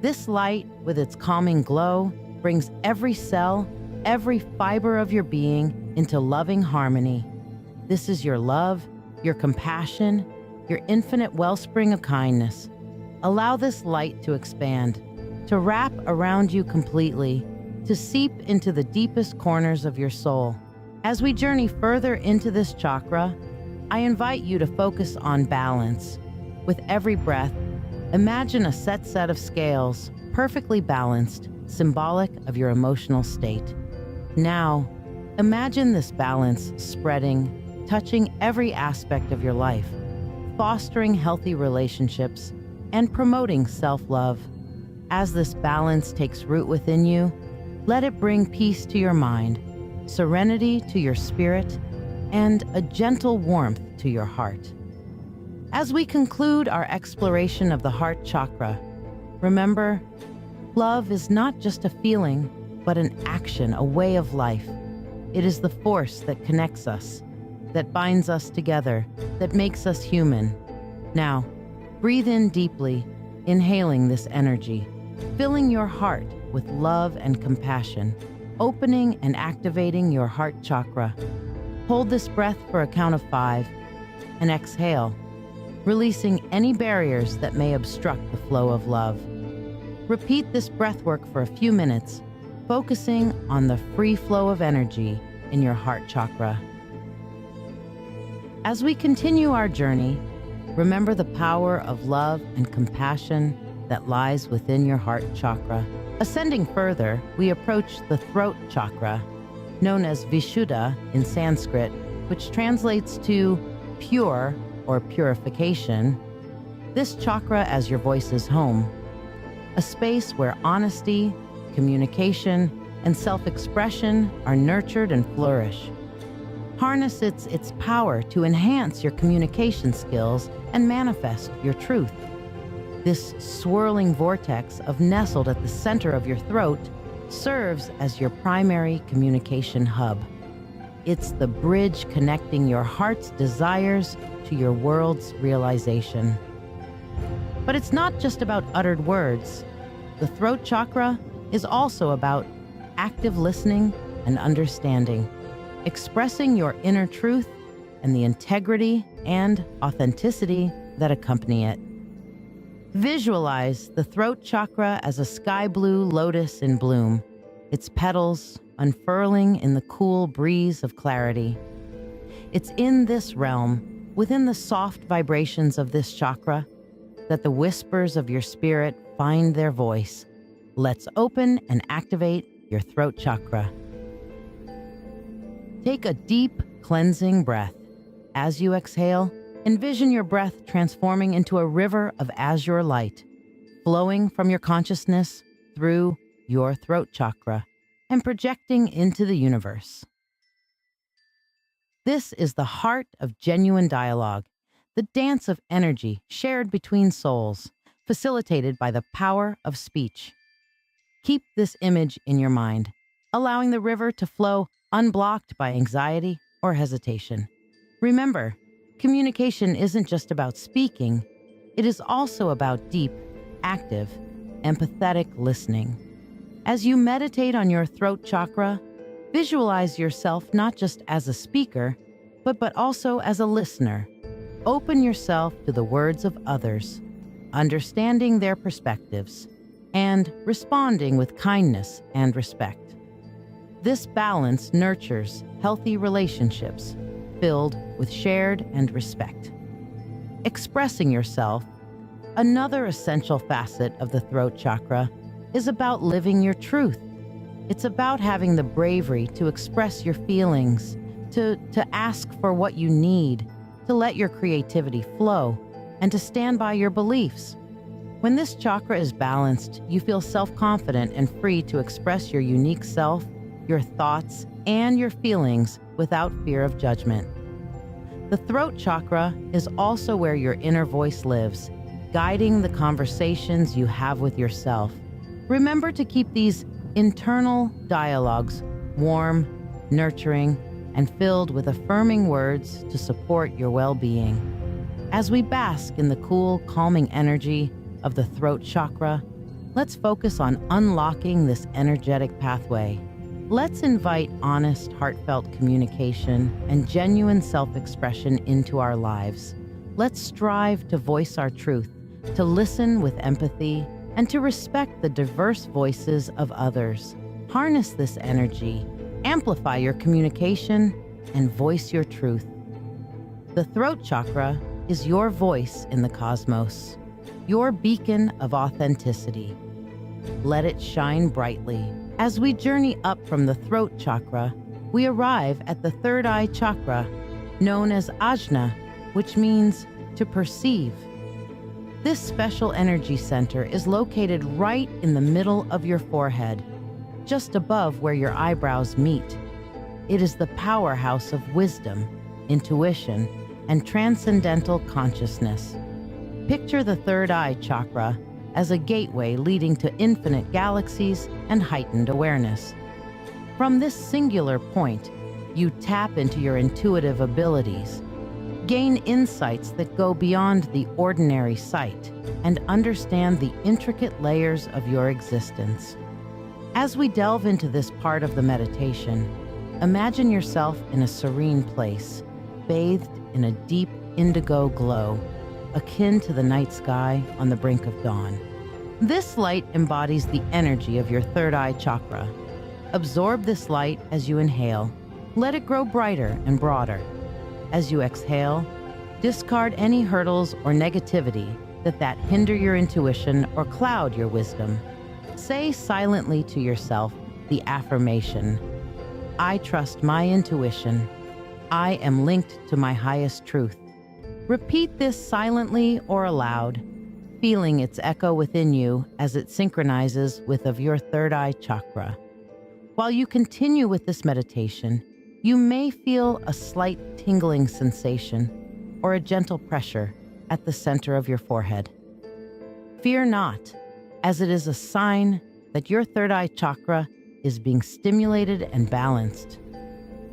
This light, with its calming glow, brings every cell, every fiber of your being into loving harmony. This is your love, your compassion, your infinite wellspring of kindness. Allow this light to expand, to wrap around you completely, to seep into the deepest corners of your soul. As we journey further into this chakra, I invite you to focus on balance. With every breath, imagine a set of scales, perfectly balanced, symbolic of your emotional state. Now, imagine this balance spreading, touching every aspect of your life, fostering healthy relationships, and promoting self-love. As this balance takes root within you, let it bring peace to your mind, serenity to your spirit, and a gentle warmth to your heart. As we conclude our exploration of the heart chakra, remember, love is not just a feeling, but an action, a way of life. It is the force that connects us, that binds us together, that makes us human. Now, breathe in deeply, inhaling this energy, filling your heart with love and compassion, opening and activating your heart chakra. Hold this breath for a count of 5 and exhale, releasing any barriers that may obstruct the flow of love. Repeat this breathwork for a few minutes, focusing on the free flow of energy in your heart chakra. As we continue our journey, remember the power of love and compassion that lies within your heart chakra. Ascending further, we approach the throat chakra, known as Vishuddha in Sanskrit, which translates to pure or purification. This chakra as your voice's home, a space where honesty, communication, and self-expression are nurtured and flourish. Harness its power to enhance your communication skills and manifest your truth. This swirling vortex nestled at the center of your throat serves as your primary communication hub. It's the bridge connecting your heart's desires to your world's realization. But it's not just about uttered words. The throat chakra is also about active listening and understanding, expressing your inner truth and the integrity and authenticity that accompany it. Visualize the throat chakra as a sky blue lotus in bloom, its petals unfurling in the cool breeze of clarity. It's in this realm, within the soft vibrations of this chakra, that the whispers of your spirit find their voice. Let's open and activate your throat chakra. Take a deep, cleansing breath. As you exhale, envision your breath transforming into a river of azure light, flowing from your consciousness through your throat chakra and projecting into the universe. This is the heart of genuine dialogue, the dance of energy shared between souls, facilitated by the power of speech. Keep this image in your mind, allowing the river to flow unblocked by anxiety or hesitation. Remember, communication isn't just about speaking, it is also about deep, active, empathetic listening. As you meditate on your throat chakra, visualize yourself not just as a speaker, but also as a listener. Open yourself to the words of others, understanding their perspectives, and responding with kindness and respect. This balance nurtures healthy relationships filled with shared and respect. Expressing yourself, another essential facet of the throat chakra, is about living your truth. It's about having the bravery to express your feelings, to ask for what you need, to let your creativity flow, and to stand by your beliefs. When this chakra is balanced, you feel self-confident and free to express your unique self, your thoughts, and your feelings without fear of judgment. The throat chakra is also where your inner voice lives, guiding the conversations you have with yourself. Remember to keep these internal dialogues warm, nurturing, and filled with affirming words to support your well-being. As we bask in the cool, calming energy of the throat chakra, let's focus on unlocking this energetic pathway. Let's invite honest, heartfelt communication and genuine self-expression into our lives. Let's strive to voice our truth, to listen with empathy, and to respect the diverse voices of others. Harness this energy, amplify your communication, and voice your truth. The throat chakra is your voice in the cosmos, your beacon of authenticity. Let it shine brightly. As we journey up from the throat chakra, we arrive at the third eye chakra, known as Ajna, which means to perceive. This special energy center is located right in the middle of your forehead, just above where your eyebrows meet. It is the powerhouse of wisdom, intuition, and transcendental consciousness. Picture the third eye chakra as a gateway leading to infinite galaxies and heightened awareness. From this singular point, you tap into your intuitive abilities, gain insights that go beyond the ordinary sight, and understand the intricate layers of your existence. As we delve into this part of the meditation, imagine yourself in a serene place, bathed in a deep indigo glow, akin to the night sky on the brink of dawn. This light embodies the energy of your third eye chakra. Absorb this light as you inhale. Let it grow brighter and broader. As you exhale, discard any hurdles or negativity that hinder your intuition or cloud your wisdom. Say silently to yourself the affirmation, I trust my intuition. I am linked to my highest truth. Repeat this silently or aloud, feeling its echo within you as it synchronizes with of your third eye chakra. While you continue with this meditation, you may feel a slight tingling sensation or a gentle pressure at the center of your forehead. Fear not, as it is a sign that your third eye chakra is being stimulated and balanced.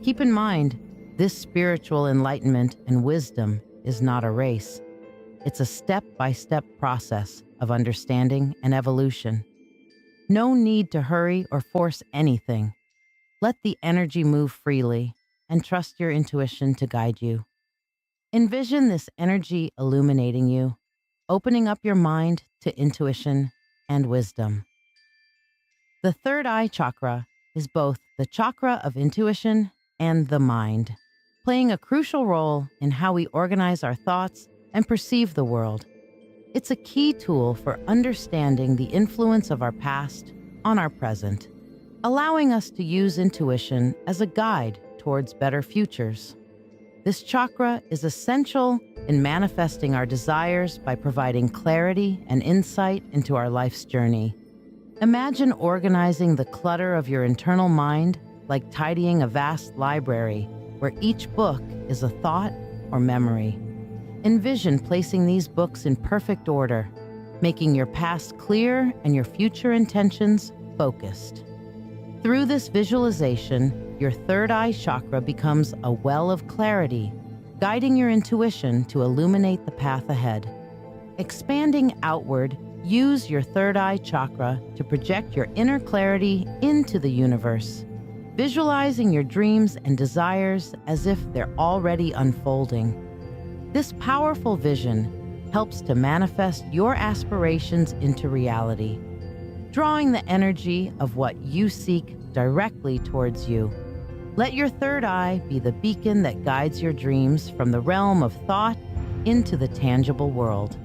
Keep in mind, this spiritual enlightenment and wisdom is not a race. It's a step-by-step process of understanding and evolution. No need to hurry or force anything. Let the energy move freely and trust your intuition to guide you. Envision this energy illuminating you, opening up your mind to intuition and wisdom. The third eye chakra is both the chakra of intuition and the mind. playing a crucial role in how we organize our thoughts and perceive the world. It's a key tool for understanding the influence of our past on our present, allowing us to use intuition as a guide towards better futures. This chakra is essential in manifesting our desires by providing clarity and insight into our life's journey. Imagine organizing the clutter of your internal mind like tidying a vast library where each book is a thought or memory. Envision placing these books in perfect order, making your past clear and your future intentions focused. Through this visualization, your third eye chakra becomes a well of clarity, guiding your intuition to illuminate the path ahead. Expanding outward, use your third eye chakra to project your inner clarity into the universe, visualizing your dreams and desires as if they're already unfolding. This powerful vision helps to manifest your aspirations into reality, drawing the energy of what you seek directly towards you. Let your third eye be the beacon that guides your dreams from the realm of thought into the tangible world.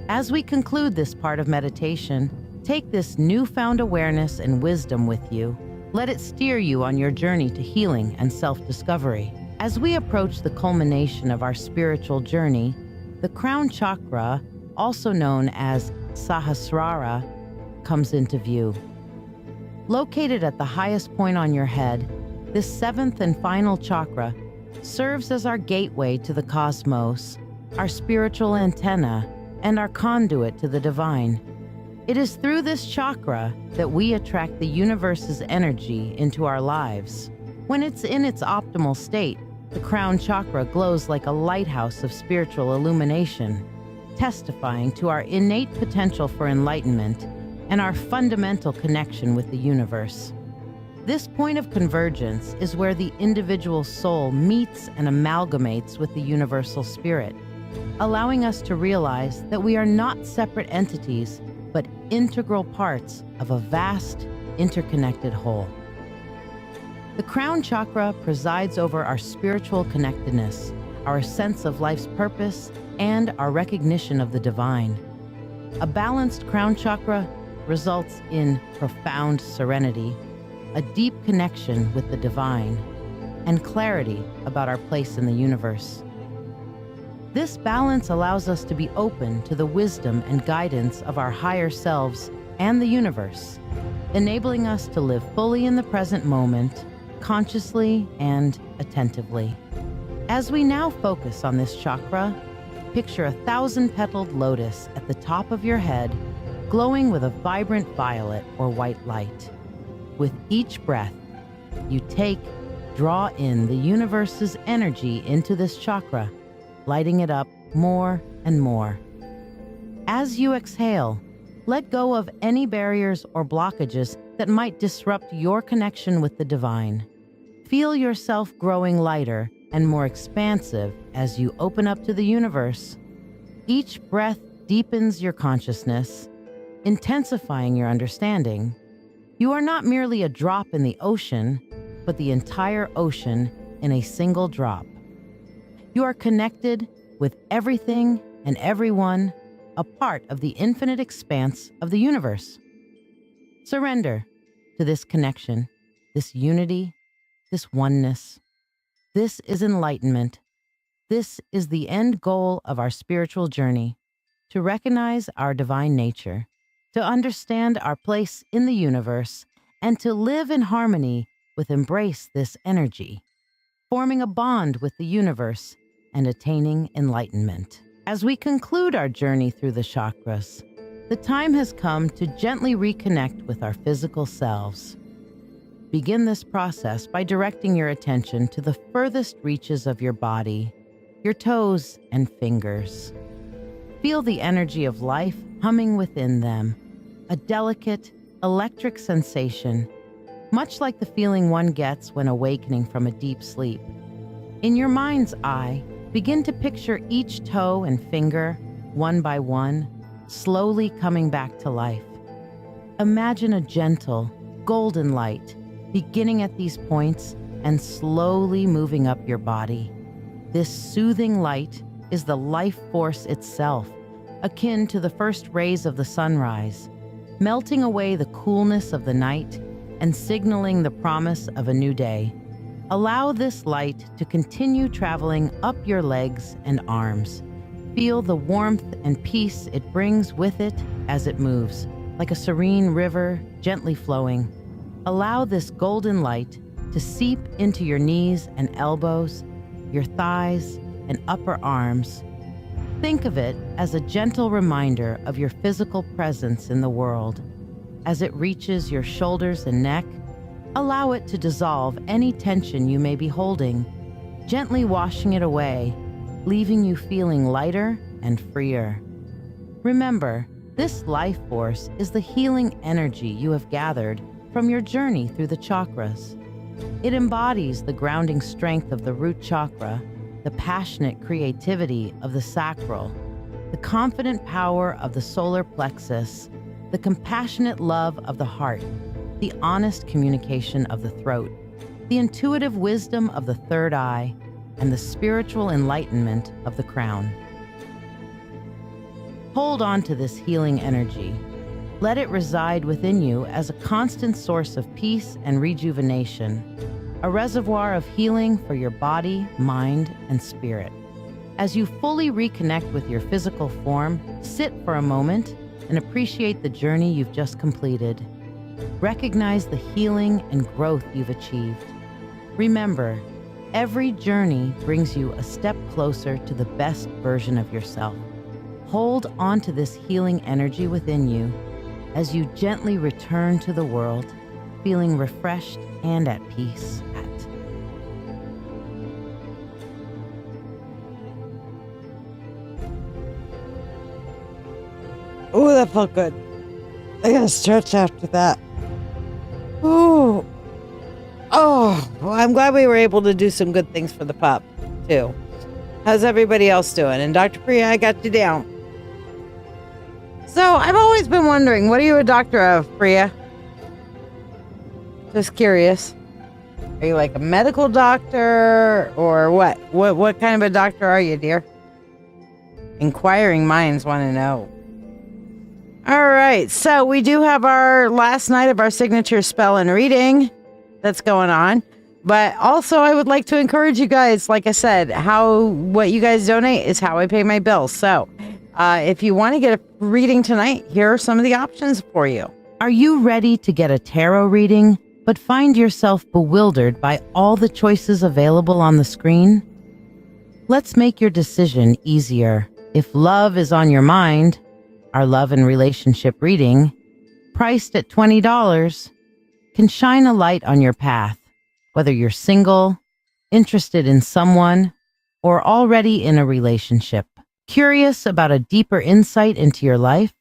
As we conclude this part of meditation, take this newfound awareness and wisdom with you. Let it steer you on your journey to healing and self-discovery. As we approach the culmination of our spiritual journey, the crown chakra, also known as Sahasrara, comes into view. Located at the highest point on your head, this seventh and final chakra serves as our gateway to the cosmos, our spiritual antenna, and our conduit to the divine. It is through this chakra that we attract the universe's energy into our lives. When it's in its optimal state, the crown chakra glows like a lighthouse of spiritual illumination, testifying to our innate potential for enlightenment and our fundamental connection with the universe. This point of convergence is where the individual soul meets and amalgamates with the universal spirit, allowing us to realize that we are not separate entities, but integral parts of a vast, interconnected whole. The crown chakra presides over our spiritual connectedness, our sense of life's purpose, and our recognition of the divine. A balanced crown chakra results in profound serenity, a deep connection with the divine, and clarity about our place in the universe. This balance allows us to be open to the wisdom and guidance of our higher selves and the universe, enabling us to live fully in the present moment, consciously and attentively. As we now focus on this chakra, picture a 1,000-petaled lotus at the top of your head, glowing with a vibrant violet or white light. With each breath you draw in the universe's energy into this chakra, lighting it up more and more. As you exhale, let go of any barriers or blockages that might disrupt your connection with the divine. Feel yourself growing lighter and more expansive as you open up to the universe. Each breath deepens your consciousness, intensifying your understanding. You are not merely a drop in the ocean, but the entire ocean in a single drop. You are connected with everything and everyone, a part of the infinite expanse of the universe. Surrender to this connection, this unity, this oneness. This is enlightenment. This is the end goal of our spiritual journey, to recognize our divine nature, to understand our place in the universe, and to live in harmony with embrace this energy, forming a bond with the universe and attaining enlightenment. As we conclude our journey through the chakras, the time has come to gently reconnect with our physical selves. Begin this process by directing your attention to the furthest reaches of your body, your toes and fingers. Feel the energy of life humming within them, a delicate, electric sensation, much like the feeling one gets when awakening from a deep sleep. In your mind's eye, begin to picture each toe and finger, one by one, slowly coming back to life. Imagine a gentle, golden light beginning at these points and slowly moving up your body, This soothing light is the life force itself, akin to the first rays of the sunrise, melting away the coolness of the night and signaling the promise of a new day. Allow this light to continue traveling up your legs and arms. Feel the warmth and peace it brings with it as it moves, like a serene river gently flowing. Allow this golden light to seep into your knees and elbows, your thighs and upper arms. Think of it as a gentle reminder of your physical presence in the world. As it reaches your shoulders and neck, allow it to dissolve any tension you may be holding, gently washing it away, leaving you feeling lighter and freer. Remember, this life force is the healing energy you have gathered from your journey through the chakras. It embodies the grounding strength of the root chakra, the passionate creativity of the sacral, the confident power of the solar plexus, the compassionate love of the heart, the honest communication of the throat, the intuitive wisdom of the third eye, and the spiritual enlightenment of the crown. Hold on to this healing energy. Let it reside within you as a constant source of peace and rejuvenation, a reservoir of healing for your body, mind, and spirit. As you fully reconnect with your physical form, sit for a moment and appreciate the journey you've just completed. Recognize the healing and growth you've achieved. Remember, every journey brings you a step closer to the best version of yourself. Hold on to this healing energy within you as you gently return to the world, feeling refreshed and at peace. Oh, that felt good. I gotta stretch after that. Oh, well, I'm glad we were able to do some good things for the pup, too. How's everybody else doing? And Dr. Priya, I got you down. So, I've always been wondering, what are you a doctor of, Priya? Just curious. Are you like a medical doctor, or what? What kind of a doctor are you, dear? Inquiring minds want to know. All right, so we do have our last night of our signature spell and reading that's going on. But also, I would like to encourage you guys, like I said, what you guys donate is how I pay my bills. So if you want to get a reading tonight, here are some of the options for you. Are you ready to get a tarot reading, but find yourself bewildered by all the choices available on the screen? Let's make your decision easier. If love is on your mind, our love and relationship reading, priced at $20, can shine a light on your path, whether you're single, interested in someone, or already in a relationship. Curious about a deeper insight into your life?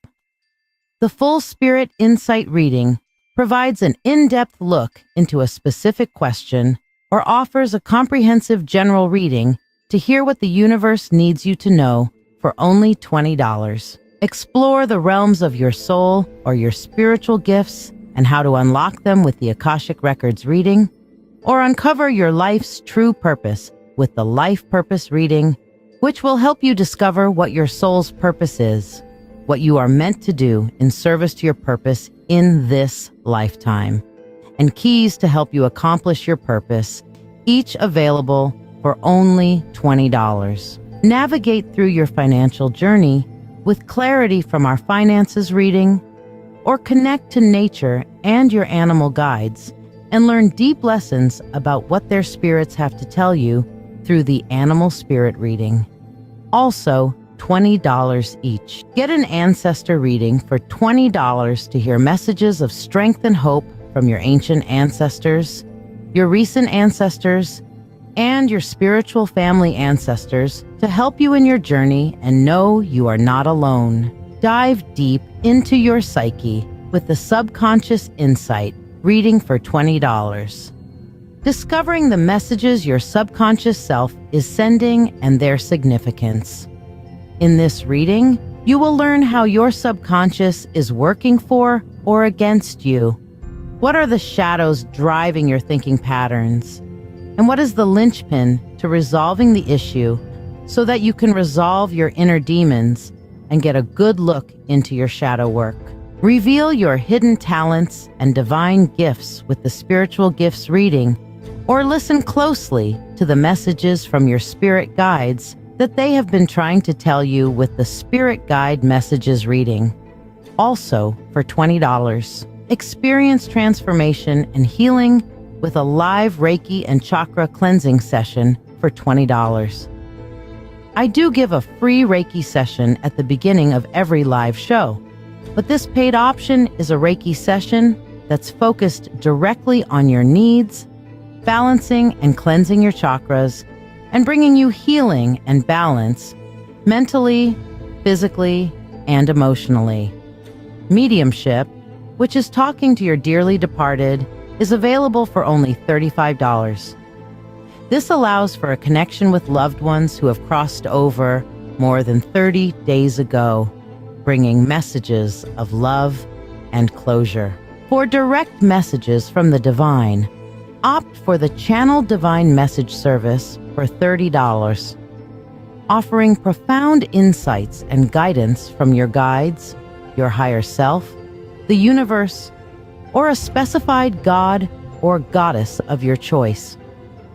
The Full Spirit Insight reading provides an in-depth look into a specific question or offers a comprehensive general reading to hear what the universe needs you to know for only $20. Explore the realms of your soul or your spiritual gifts and how to unlock them with the Akashic Records reading, or uncover your life's true purpose with the Life Purpose reading, which will help you discover what your soul's purpose is, what you are meant to do in service to your purpose in this lifetime, and keys to help you accomplish your purpose, each available for only $20. Navigate through your financial journey with clarity from our finances reading, or connect to nature and your animal guides and learn deep lessons about what their spirits have to tell you through the Animal Spirit reading. Also, $20 each. Get an ancestor reading for $20 to hear messages of strength and hope from your ancient ancestors, your recent ancestors, and your spiritual family ancestors to help you in your journey and know you are not alone. Dive deep into your psyche with the Subconscious Insight reading for $20. Discovering the messages your subconscious self is sending and their significance. In this reading, you will learn how your subconscious is working for or against you. What are the shadows driving your thinking patterns? And what is the linchpin to resolving the issue so that you can resolve your inner demons and get a good look into your shadow work. Reveal your hidden talents and divine gifts with the spiritual gifts reading, or listen closely to the messages from your spirit guides that they have been trying to tell you with the Spirit Guide Messages reading. Also, for $20, experience transformation and healing with a live Reiki and Chakra cleansing session for $20. I do give a free Reiki session at the beginning of every live show, but this paid option is a Reiki session that's focused directly on your needs, balancing and cleansing your chakras, and bringing you healing and balance mentally, physically, and emotionally. Mediumship, which is talking to your dearly departed, is available for only $35. This allows for a connection with loved ones who have crossed over more than 30 days ago, bringing messages of love and closure. For direct messages from the divine, opt for the Channel Divine Message service for $30, offering profound insights and guidance from your guides, your higher self, the universe, or a specified god or goddess of your choice.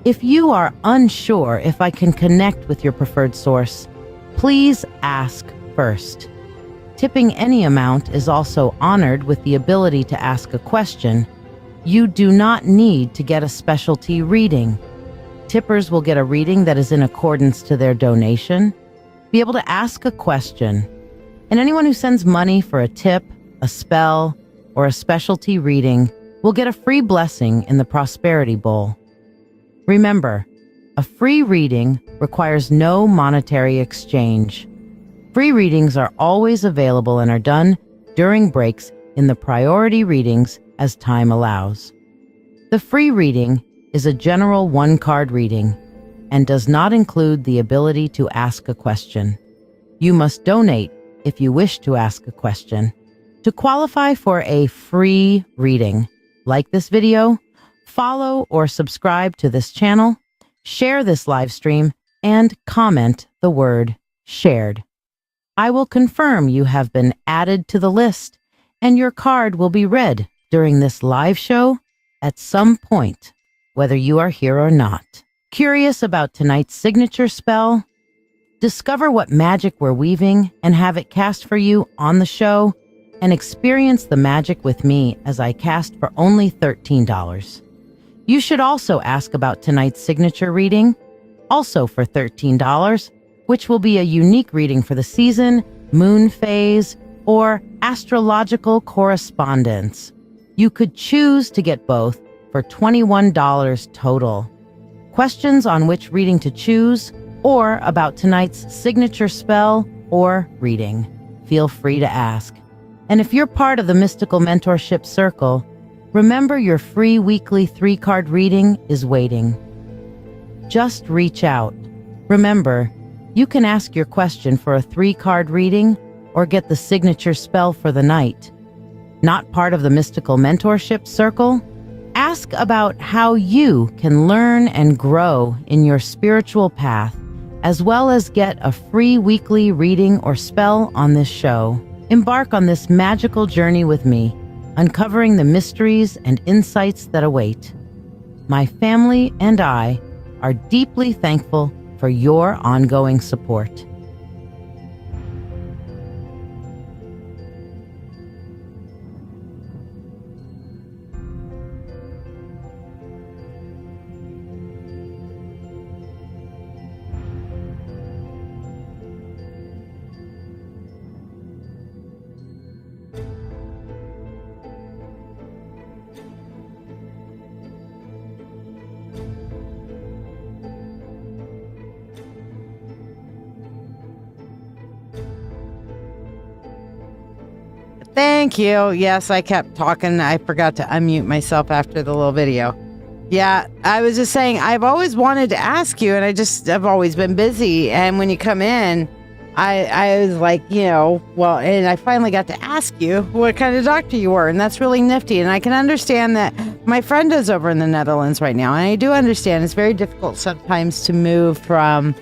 If you are unsure if I can connect with your preferred source, please ask first. Tipping any amount is also honored with the ability to ask a question. You do not need to get a specialty reading. Tippers will get a reading that is in accordance to their donation, be able to ask a question, and anyone who sends money for a tip, a spell, or a specialty reading will get a free blessing in the Prosperity Bowl. Remember, a free reading requires no monetary exchange. Free readings are always available and are done during breaks in the priority readings as time allows. The free reading is a general one-card reading and does not include the ability to ask a question. You must donate if you wish to ask a question. To qualify for a free reading, like this video, follow or subscribe to this channel, share this live stream, and comment the word shared. I will confirm you have been added to the list, and your card will be read during this live show at some point, whether you are here or not. Curious about tonight's signature spell? Discover what magic we're weaving and have it cast for you on the show, and experience the magic with me as I cast for only $13. You should also ask about tonight's signature reading, also for $13, which will be a unique reading for the season, moon phase, or astrological correspondence. You could choose to get both for $21 total. Questions on which reading to choose or about tonight's signature spell or reading, feel free to ask. And if you're part of the Mystical Mentorship Circle, remember your free weekly 3-card reading is waiting. Just reach out. Remember, you can ask your question for a 3-card reading or get the signature spell for the night. Not part of the Mystical Mentorship Circle? Ask about how you can learn and grow in your spiritual path, as well as get a free weekly reading or spell on this show. Embark on this magical journey with me, uncovering the mysteries and insights that await. My family and I are deeply thankful for your ongoing support. Thank you. Yes, I kept talking. I forgot to unmute myself after the little video. Yeah, I was just saying, I've always wanted to ask you, and I've always been busy. And when you come in, I was like, well, and I finally got to ask you what kind of doctor you were, and that's really nifty. And I can understand that my friend is over in the Netherlands right now, and I do understand it's very difficult sometimes to move from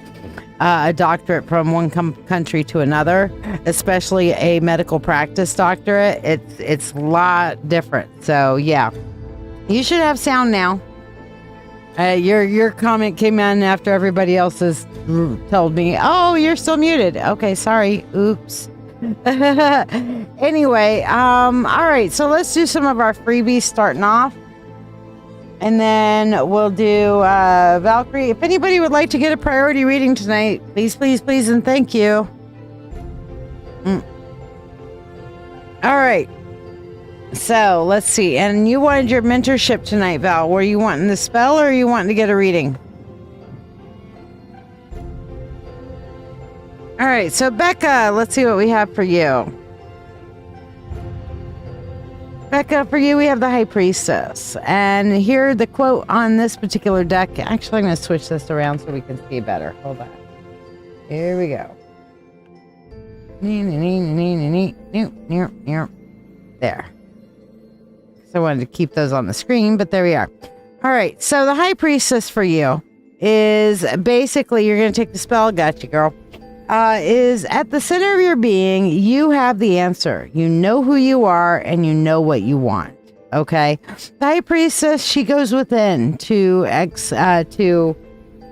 a doctorate from one country to another, especially a medical practice doctorate. It's a lot different. So yeah, you should have sound now. Your comment came in after everybody else has told me, oh, you're still muted. Okay, sorry. Oops. Anyway, all right. So let's do some of our freebies starting off. And then we'll do Valkyrie. If anybody would like to get a priority reading tonight, please, please, please, and thank you. All right. So let's see. And you wanted your mentorship tonight, Val. Were you wanting the spell or are you wanting to get a reading? All right. So Becca, let's see what we have for you. Becca, for you, we have the High Priestess. And here, the quote on this particular deck. Actually, I'm going to switch this around so we can see better. Hold on. Here we go. There. So I wanted to keep those on the screen, but there we are. All right. So the High Priestess for you is basically, you're going to take the spell. Gotcha, girl. Is at the center of your being, you have the answer. You know who you are and you know what you want. Okay. The High Priestess, she goes within to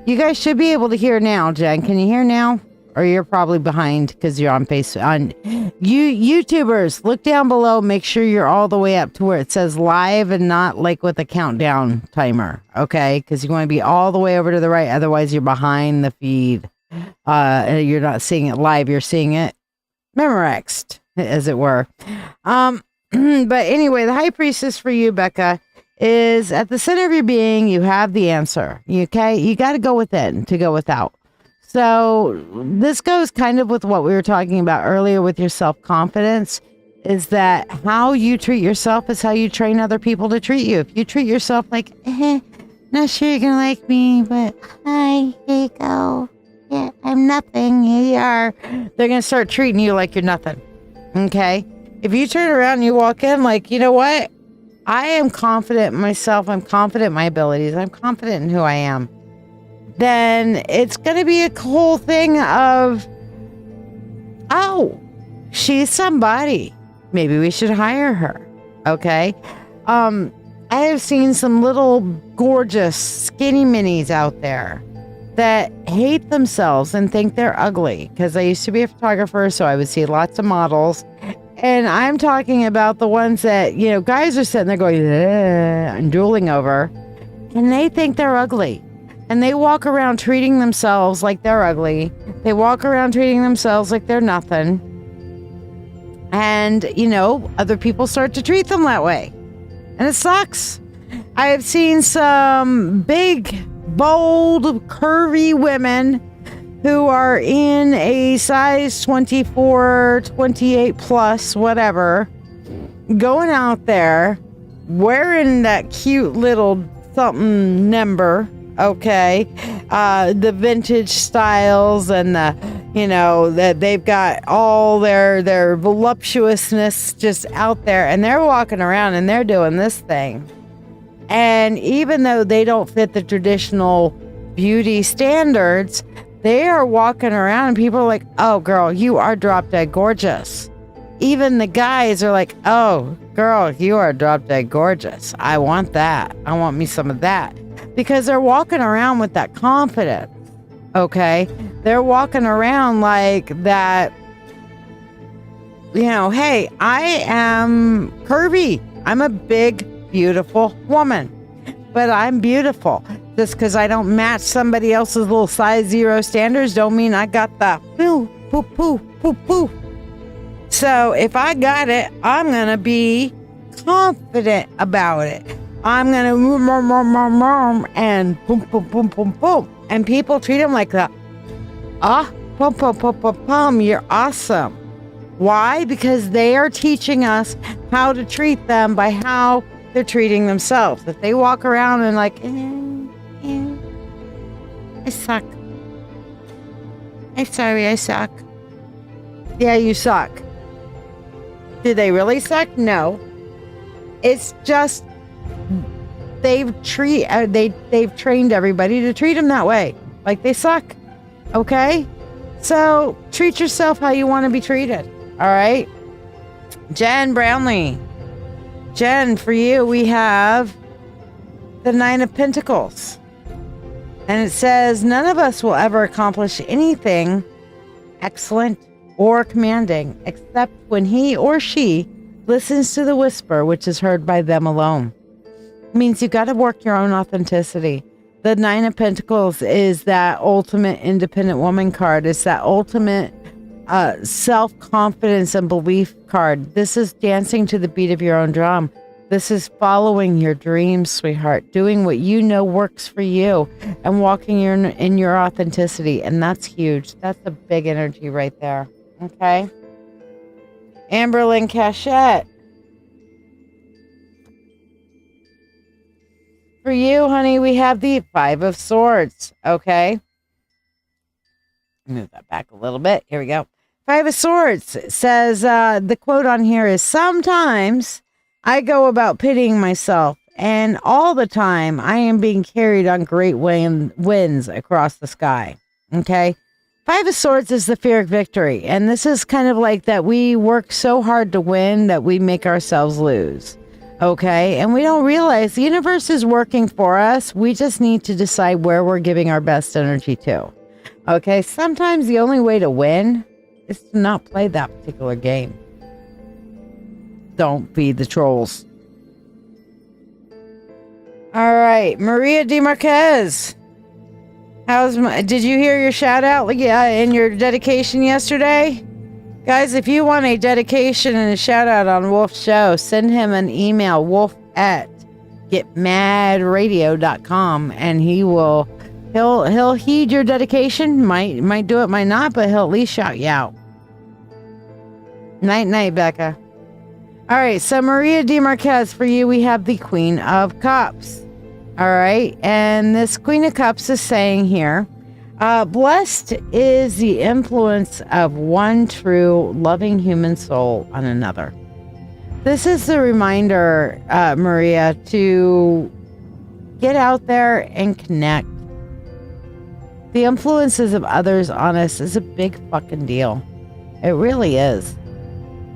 you guys should be able to hear now, Jen. Can you hear now? Or you're probably behind because you're on Facebook. On YouTubers, look down below. Make sure you're all the way up to where it says live and not like with a countdown timer. Okay. Because you want to be all the way over to the right. Otherwise, you're behind the feed. You're not seeing it live. You're seeing it memorized, as it were. But anyway, the High Priestess for you, Becca, is at the center of your being. You have the answer. Okay. You got to go within to go without. So this goes kind of with what we were talking about earlier with your self-confidence, is that how you treat yourself is how you train other people to treat you. If you treat yourself like, not sure you're going to like me, but hi, here you go. Yeah, I'm nothing. Here you are. They're going to start treating you like you're nothing. Okay? If you turn around and you walk in like, you know what? I am confident in myself. I'm confident in my abilities. I'm confident in who I am. Then it's going to be a whole thing of, oh, she's somebody. Maybe we should hire her. Okay. I have seen some little gorgeous skinny minis out there that hate themselves and think they're ugly. Because I used to be a photographer, so I would see lots of models. And I'm talking about the ones that, guys are sitting there going, and drooling over. And they think they're ugly. And they walk around treating themselves like they're ugly. They walk around treating themselves like they're nothing. And, other people start to treat them that way. And it sucks. I have seen some big, bold, curvy women who are in a size 24, 28 plus, whatever, going out there wearing that cute little something number. Okay. The vintage styles and that they've got all their voluptuousness just out there, and they're walking around and they're doing this thing. And even though they don't fit the traditional beauty standards, they are walking around and people are like, oh girl, you are drop dead gorgeous. Even the guys are like, oh girl, you are drop dead gorgeous. I want that. I want me some of that. Because they're walking around with that confidence, okay? They're walking around like that, hey, I am curvy. I'm a big, beautiful woman. But I'm beautiful. Just because I don't match somebody else's little size 0 standards don't mean I got the poo, poo, poo, poo, poo. So if I got it, I'm going to be confident about it. I'm going to and boom, boom, boom, boom, boom. And people treat them like that. Boom, boom, boom, boom, boom. You're awesome. Why? Because they are teaching us how to treat them by how they're treating themselves. If they walk around and like, I suck. I'm sorry, I suck. Yeah, you suck. Do they really suck? No. It's just they've trained everybody to treat them that way. Like they suck. Okay? So treat yourself how you want to be treated. All right? Jen Brownlee. Jen, for you, we have the Nine of Pentacles. And it says, none of us will ever accomplish anything excellent or commanding except when he or she listens to the whisper, which is heard by them alone. It means you got to work your own authenticity. The Nine of Pentacles is that ultimate independent woman card. It's that ultimate self-confidence and belief card. This is dancing to the beat of your own drum. This is following your dreams, sweetheart, doing what you know works for you and walking in your authenticity. And that's huge. That's a big energy right there. Okay. Amberlynn Cachette. For you, honey, we have the Five of Swords. Okay. Move that back a little bit. Here we go. Five of Swords says, the quote on here is, sometimes I go about pitying myself, and all the time I am being carried on great winds across the sky. Okay. Five of Swords is the fear of victory. And this is kind of like that we work so hard to win that we make ourselves lose. Okay. And we don't realize the universe is working for us. We just need to decide where we're giving our best energy to. Okay. Sometimes the only way to win is to not play that particular game. Don't feed the trolls. All right, Maria De Marquez. Did you hear your shout out in your dedication yesterday? Guys, if you want a dedication and a shout out on Wolf's show, send him an email, wolf@getmadradio.com, and he'll heed your dedication. Might do it, might not, but he'll at least shout you out. Night, Becca. All right, so Maria De Marquez, for you, we have the Queen of Cups. All right, and this Queen of Cups is saying here, blessed is the influence of one true, loving human soul on another. This is the reminder, Maria, to get out there and connect. The influences of others on us is a big fucking deal. It really is.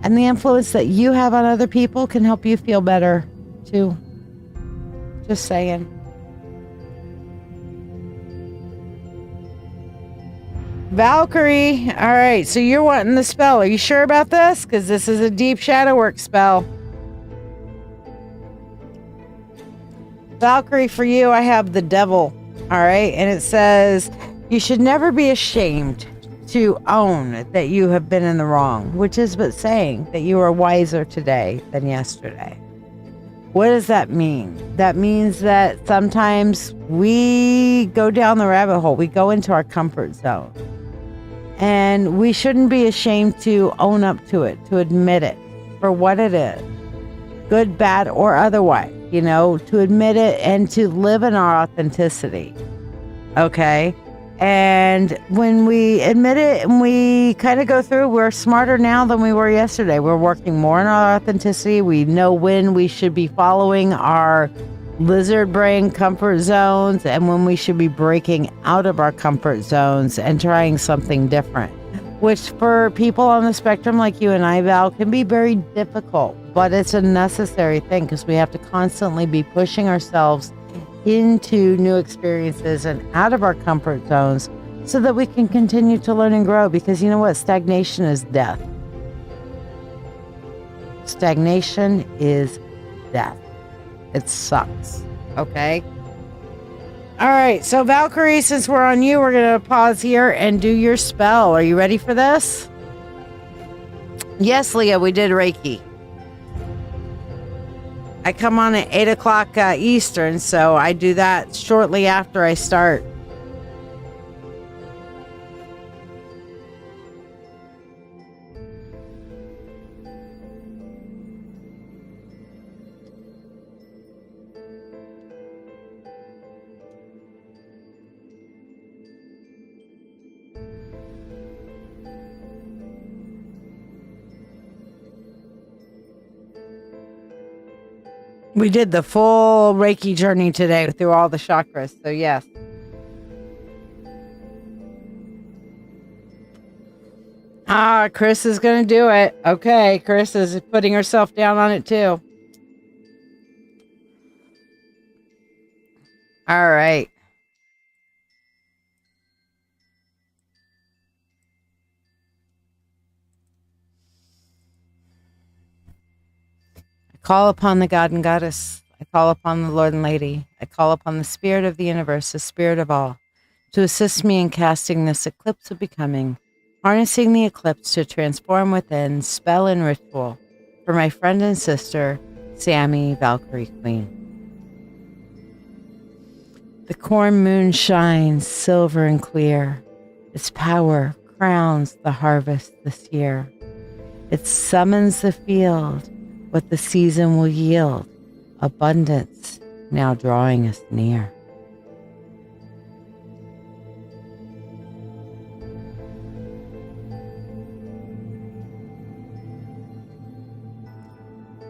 And the influence that you have on other people can help you feel better, too. Just saying. Valkyrie. All right, so you're wanting the spell. Are you sure about this? Because this is a deep shadow work spell. Valkyrie, for you, I have the Devil. All right, and it says, you should never be ashamed to own that you have been in the wrong, which is but saying that you are wiser today than yesterday. What does that mean? That means that sometimes we go down the rabbit hole. We go into our comfort zone. And we shouldn't be ashamed to own up to it, to admit it for what it is. Good, bad, or otherwise. To admit it and to live in our authenticity. Okay? And when we admit it and we kind of go through, we're smarter now than we were yesterday. We're working more in our authenticity. We know when we should be following our lizard brain comfort zones and when we should be breaking out of our comfort zones and trying something different, which for people on the spectrum like you and I, Val, can be very difficult, but it's a necessary thing because we have to constantly be pushing ourselves into new experiences and out of our comfort zones so that we can continue to learn and grow, because you know what? Stagnation is death. Stagnation is death. It sucks. Okay? All right. So Valkyrie, since we're on you, we're going to pause here and do your spell. Are you ready for this? Yes, Leah, we did Reiki. I come on at 8 o'clock Eastern, so I do that shortly after I start. We did the full Reiki journey today through all the chakras. So yes. Chris is going to do it. Okay. Chris is putting herself down on it too. All right. I call upon the God and Goddess. I call upon the Lord and Lady. I call upon the Spirit of the universe, the Spirit of all, to assist me in casting this eclipse of becoming, harnessing the eclipse to transform within spell and ritual for my friend and sister, Sammy Valkyrie Queen. The corn moon shines silver and clear. Its power crowns the harvest this year. It summons the field, what the season will yield, abundance now drawing us near.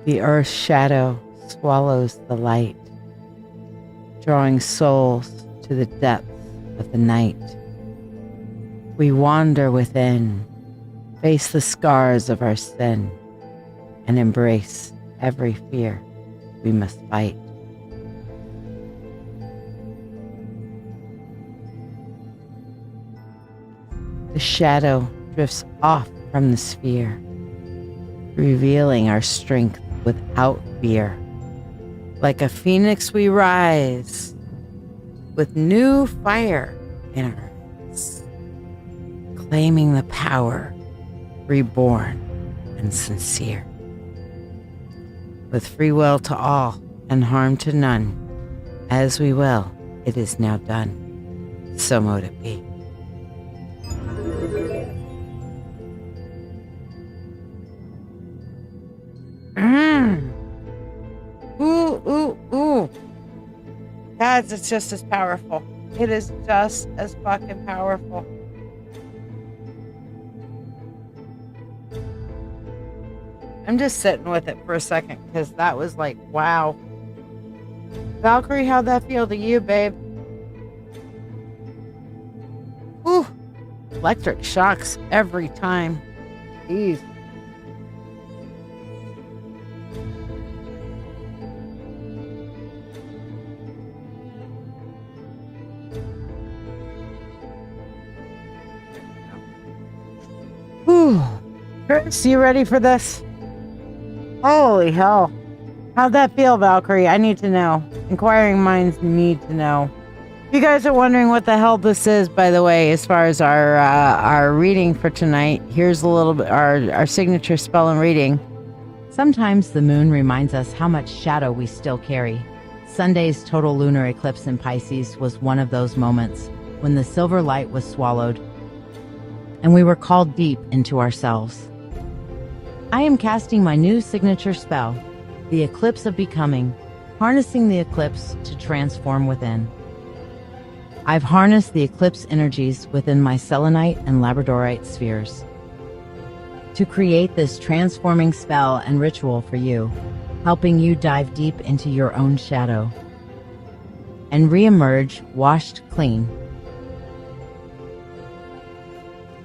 The earth's shadow swallows the light, drawing souls to the depths of the night. We wander within, face the scars of our sin, and embrace every fear we must fight. The shadow drifts off from the sphere, revealing our strength without fear. Like a phoenix we rise, with new fire in our eyes, claiming the power, reborn and sincere. With free will to all and harm to none, as we will, it is now done. So mote it be. Ooh. Guys, it's just as powerful. It is just as fucking powerful. I'm just sitting with it for a second because that was like, wow. Valkyrie, how'd that feel to you, babe? Whew. Electric shocks every time. Jeez. Whew. Chris, you ready for this? Holy hell. How'd that feel, Valkyrie? I need to know. Inquiring minds need to know. If you guys are wondering what the hell this is, by the way, as far as our reading for tonight, here's a little bit our signature spell and reading. Sometimes the moon reminds us how much shadow we still carry. Sunday's total lunar eclipse in Pisces was one of those moments when the silver light was swallowed and we were called deep into ourselves. I am casting my new signature spell, the Eclipse of Becoming, harnessing the eclipse to transform within. I've harnessed the eclipse energies within my selenite and labradorite spheres to create this transforming spell and ritual for you, helping you dive deep into your own shadow and re-emerge washed clean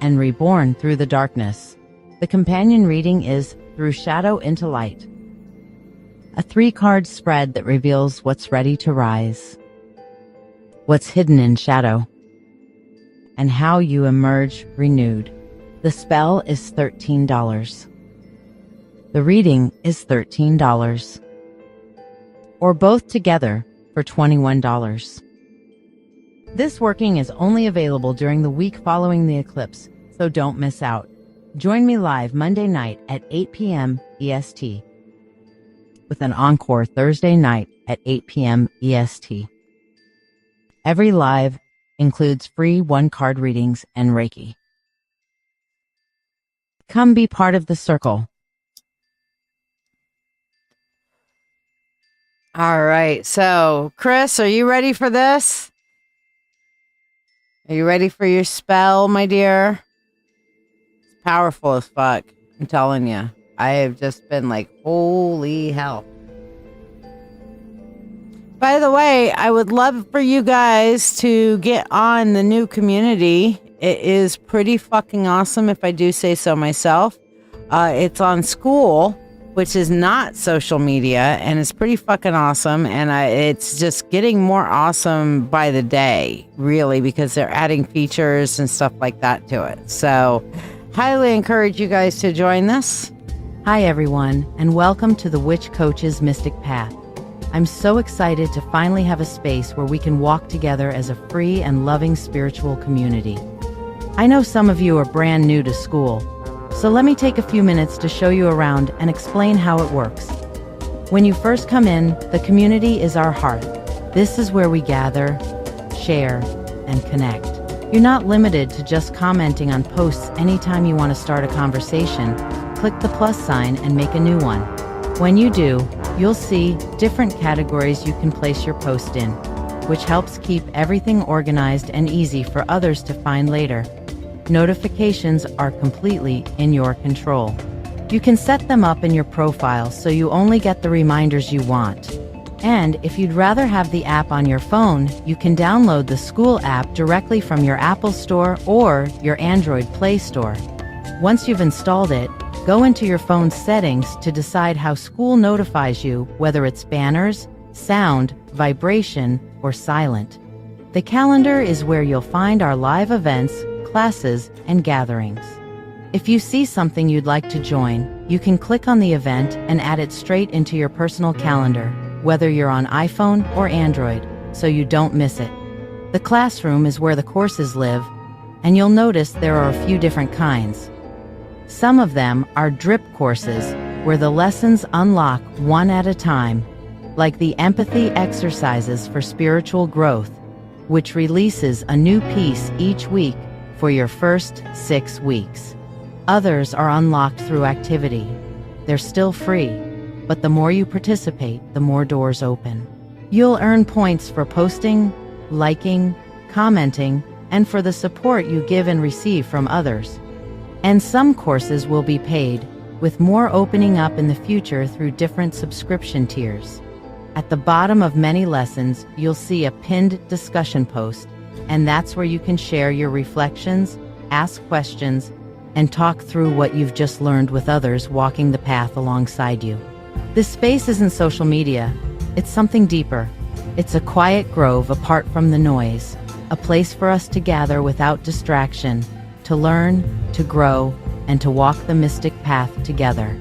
and reborn through the darkness. The companion reading is Through Shadow into Light, a 3-card spread that reveals what's ready to rise, what's hidden in shadow, and how you emerge renewed. The spell is $13. The reading is $13, or both together for $21. This working is only available during the week following the eclipse, so don't miss out. Join me live Monday night at 8 p.m. EST, with an encore Thursday night at 8 p.m. EST. Every live includes free 1-card readings and Reiki. Come be part of the circle. All right. So, Chris, are you ready for this? Are you ready for your spell, my dear? It's powerful as fuck. I'm telling you. I have just been like, holy hell. By the way, I would love for you guys to get on the new community. It is pretty fucking awesome, if I do say so myself. It's on School, which is not social media, and it's pretty fucking awesome. And it's just getting more awesome by the day, really, because they're adding features and stuff like that to it. So, highly encourage you guys to join this. Hi, everyone, and welcome to the Witch Coach's Mystic Path. I'm so excited to finally have a space where we can walk together as a free and loving spiritual community. I know some of you are brand new to School, so let me take a few minutes to show you around and explain how it works. When you first come in, the community is our heart. This is where we gather, share, and connect. You're not limited to just commenting on posts anytime you want to start a conversation. Click the plus sign and make a new one. When you do, you'll see different categories you can place your post in, which helps keep everything organized and easy for others to find later. Notifications are completely in your control. You can set them up in your profile so you only get the reminders you want. And if you'd rather have the app on your phone, you can download the School app directly from your Apple Store or your Android Play Store. Once you've installed it, go into your phone's settings to decide how School notifies you, whether it's banners, sound, vibration, or silent. The calendar is where you'll find our live events, classes, and gatherings. If you see something you'd like to join, you can click on the event and add it straight into your personal calendar, whether you're on iPhone or Android, so you don't miss it. The classroom is where the courses live, and you'll notice there are a few different kinds. Some of them are drip courses, where the lessons unlock one at a time, like the empathy exercises for spiritual growth, which releases a new piece each week for your first 6 weeks. Others are unlocked through activity. They're still free, but the more you participate, the more doors open. You'll earn points for posting, liking, commenting, and for the support you give and receive from others. And some courses will be paid, with more opening up in the future through different subscription tiers. At the bottom of many lessons, you'll see a pinned discussion post, and that's where you can share your reflections, ask questions, and talk through what you've just learned with others walking the path alongside you. This space isn't social media. It's something deeper. It's a quiet grove apart from the noise, a place for us to gather without distraction, to learn, to grow, and to walk the mystic path together.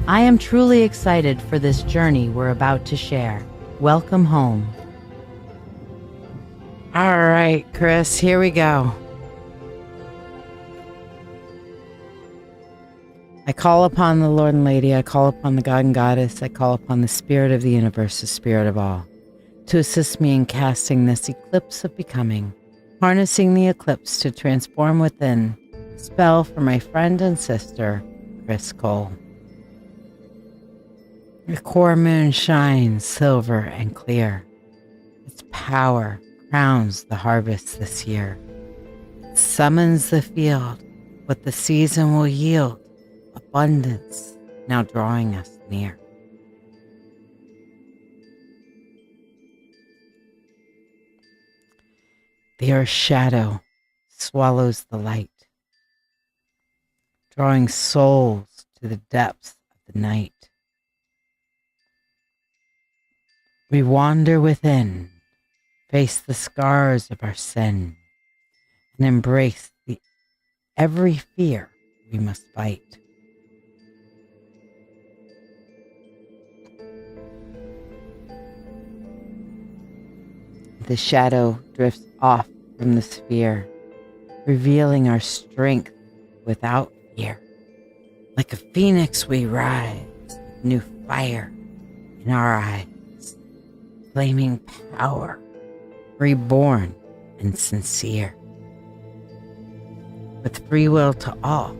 I am truly excited for this journey we're about to share. Welcome home. All right, Chris, here we go. I call upon the Lord and Lady, I call upon the God and Goddess, I call upon the Spirit of the universe, the Spirit of all, to assist me in casting this eclipse of becoming, harnessing the eclipse to transform within. Spell for my friend and sister, Chris Cole. The core moon shines silver and clear. Its power crowns the harvest this year. It summons the field, what the season will yield, abundance now drawing us near. The earth's shadow swallows the light, drawing souls to the depths of the night. We wander within, face the scars of our sin, and embrace every fear we must fight. The shadow drifts off from the sphere, revealing our strength without fear. Like a phoenix we rise, with new fire in our eyes, flaming power, reborn and sincere. With free will to all,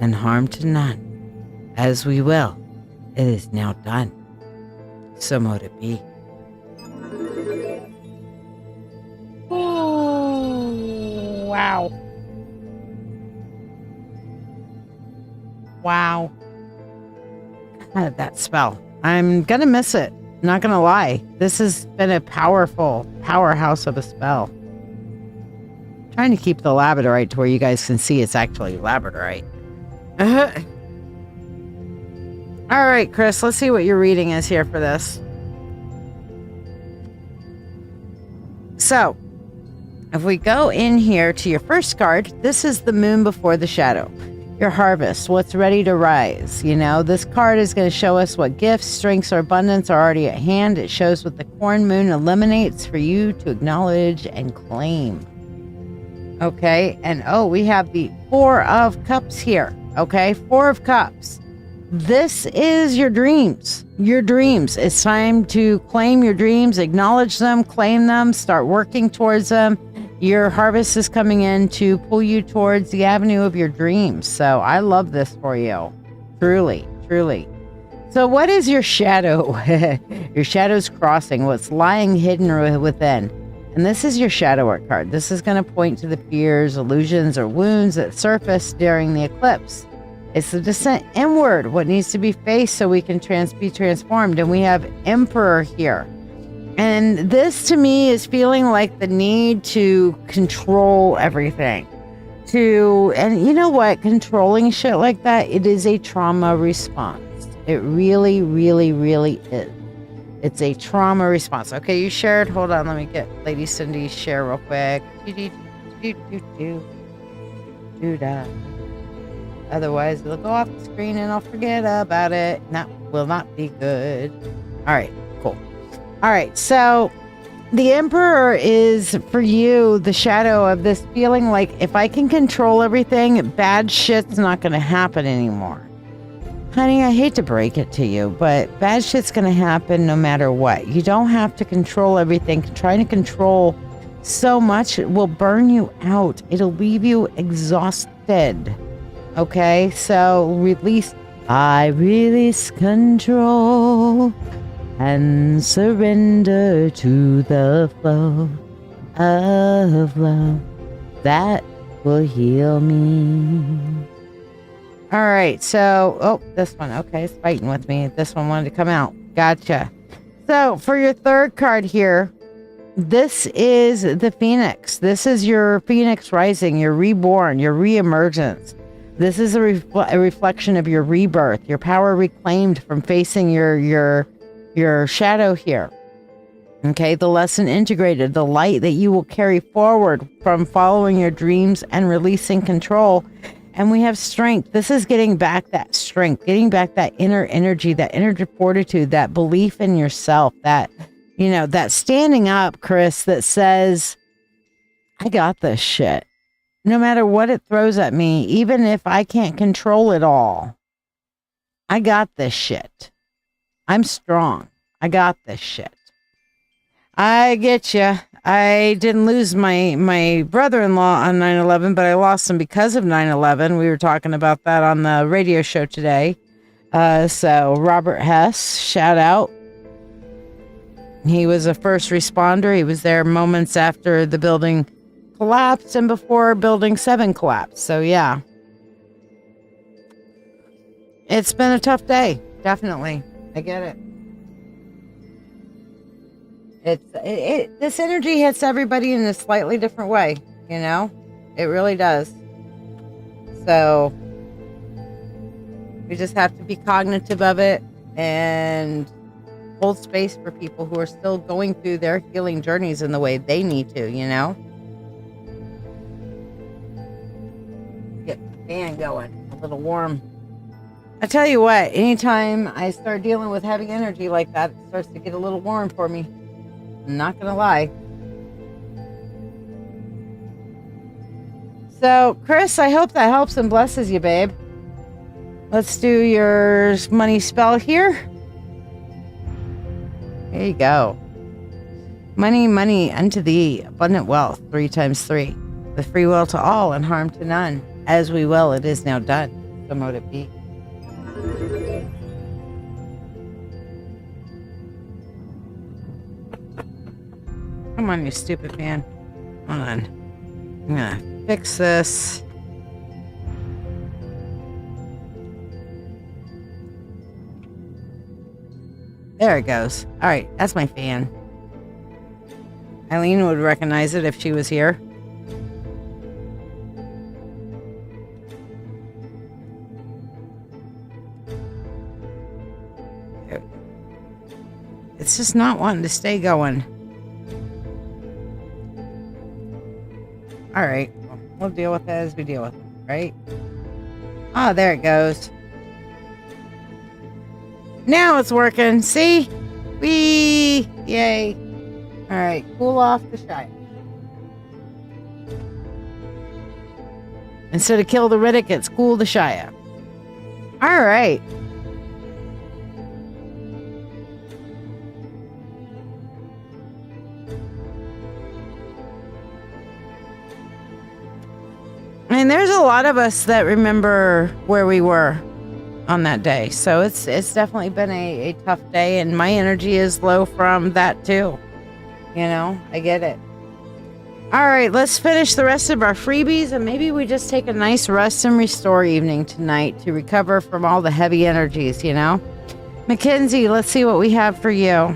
and harm to none, as we will, it is now done. So mote it be. Oh, wow. Wow. That spell. I'm gonna miss it. Not gonna lie, this has been a powerful powerhouse of a spell. Trying to keep the labradorite to where you guys can see it's actually labradorite. All right, Chris, let's see what your reading is here for this. So, if we go in here to your first card, this is the moon before the shadow. Your harvest, what's ready to rise. You know, this card is going to show us what gifts, strengths, or abundance are already at hand. It shows what the corn moon eliminates for you to acknowledge and claim. Okay, and we have the Four of Cups here. Okay, Four of Cups. This is your dreams. Your dreams. It's time to claim your dreams, acknowledge them, claim them, start working towards them. Your harvest is coming in to pull you towards the avenue of your dreams. So I love this for you. Truly, truly. So what is your shadow? Your shadow's crossing, what's lying hidden within. And this is your shadow work card. This is going to point to the fears, illusions, or wounds that surface during the eclipse. It's the descent inward, what needs to be faced so we can be transformed. And we have Emperor here. And this to me is feeling like the need to control everything. And you know what? Controlling shit like that, it is a trauma response. It really, really, really is. It's a trauma response. Okay, you shared. Hold on, let me get Lady Cindy's share real quick. Otherwise, it'll go off the screen and I'll forget about it. That will not be good. All right, cool. All right, so the Emperor is for you the shadow of this feeling like if I can control everything, bad shit's not going to happen anymore. Honey, I hate to break it to you, but bad shit's going to happen no matter what. You don't have to control everything. Trying to control so much will burn you out. It'll leave you exhausted. Okay, so release. I release control and surrender to the flow of love that will heal me. All right, so, this one, okay, it's fighting with me. This one wanted to come out. Gotcha. So, for your third card here, this is the Phoenix. This is your Phoenix rising, your reborn, your reemergence. This is a reflection of your rebirth, your power reclaimed from facing your shadow here. Okay, the lesson integrated, the light that you will carry forward from following your dreams and releasing control. And we have strength. This is getting back that strength, getting back that inner energy, that inner fortitude, that belief in yourself, that, that standing up, Chris, that says, I got this shit. No matter what it throws at me, even if I can't control it all, I got this shit. I'm strong. I got this shit. I get you. I didn't lose my brother-in-law on 9/11, but I lost him because of 9/11. We were talking about that on the radio show today. So Robert Hess, shout out. He was a first responder. He was there moments after the building collapsed and before Building 7 collapsed. So yeah. It's been a tough day. Definitely. I get it. This energy hits everybody in a slightly different way, it really does. So we just have to be cognitive of it and hold space for people who are still going through their healing journeys in the way they need to, Get the fan going, a little warm. I tell you what, anytime I start dealing with heavy energy like that, it starts to get a little warm for me. I'm not gonna lie. So, Chris, I hope that helps and blesses you, babe. Let's do your money spell here. There you go. Money, money unto thee, abundant wealth, 3 times 3. With free will to all and harm to none. As we will, it is now done. So mote it be. Come on, you stupid fan. Hold on. I'm gonna fix this. There it goes. All right, that's my fan. Eileen would recognize it if she was here. It's just not wanting to stay going. All right, we'll deal with it as we deal with it, right? Oh, there it goes. Now it's working. See? Whee! Yay. All right, cool off the Shiya. Instead of kill the Riddick, it's cool the Shiya. All right. And there's a lot of us that remember where we were on that day. So it's definitely been a tough day, and my energy is low from that too. You know, I get it. All right, let's finish the rest of our freebies, and maybe we just take a nice rest and restore evening tonight to recover from all the heavy energies, you know? Mackenzie, let's see what we have for you.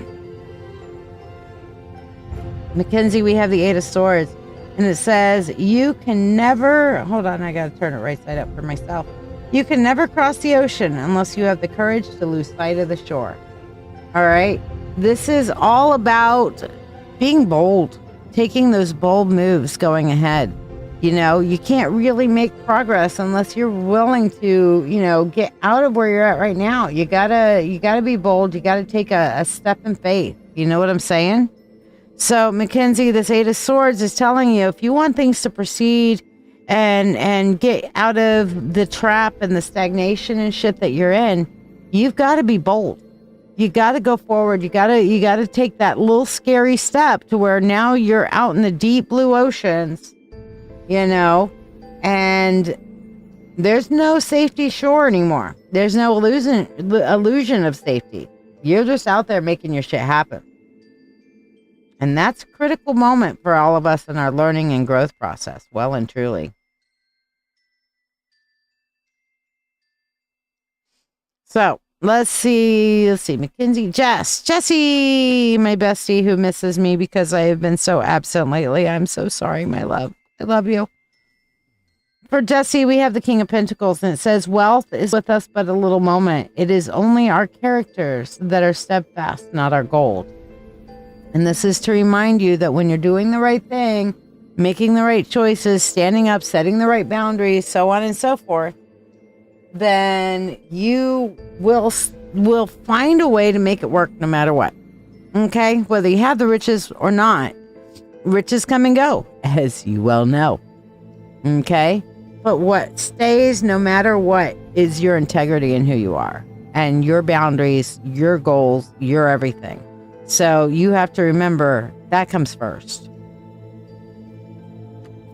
Mackenzie, we have the Eight of Swords. And it says, you can never, hold on, I got to turn it right side up for myself. You can never cross the ocean unless you have the courage to lose sight of the shore. All right. This is all about being bold, taking those bold moves going ahead. You know, you can't really make progress unless you're willing to, you know, get out of where you're at right now. You gotta be bold. You gotta take a step in faith. You know what I'm saying? So, Mackenzie, this Eight of Swords is telling you, if you want things to proceed and get out of the trap and the stagnation and shit that you're in, you've got to be bold. You got to go forward. You got to take that little scary step to where now you're out in the deep blue oceans, you know, and there's no safety shore anymore. There's no illusion of safety. You're just out there making your shit happen. And that's a critical moment for all of us in our learning and growth process, well and truly. So let's see, Mackenzie, Jessie, my bestie who misses me because I have been so absent lately. I'm so sorry, my love. I love you. For Jessie, we have the King of Pentacles, and it says, wealth is with us but a little moment. It is only our characters that are steadfast, not our gold. And this is to remind you that when you're doing the right thing, making the right choices, standing up, setting the right boundaries, so on and so forth, then you will find a way to make it work no matter what. Okay? Whether you have the riches or not, riches come and go, as you well know. Okay? But what stays no matter what is your integrity and who you are, and your boundaries, your goals, your everything. So you have to remember that comes first.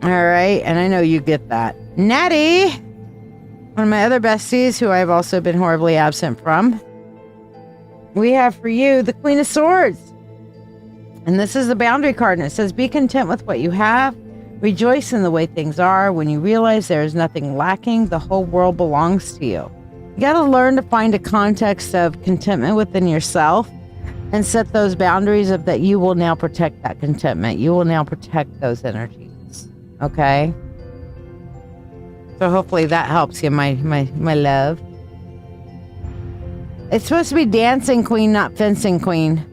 All right. And I know you get that. Natty, one of my other besties who I've also been horribly absent from. We have for you the Queen of Swords. And this is the boundary card. And it says, be content with what you have. Rejoice in the way things are. When you realize there is nothing lacking, the whole world belongs to you. You got to learn to find a context of contentment within yourself. And set those boundaries of that you will now protect that contentment. You will now protect those energies. Okay? So hopefully that helps you, my love. It's supposed to be dancing queen, not fencing queen.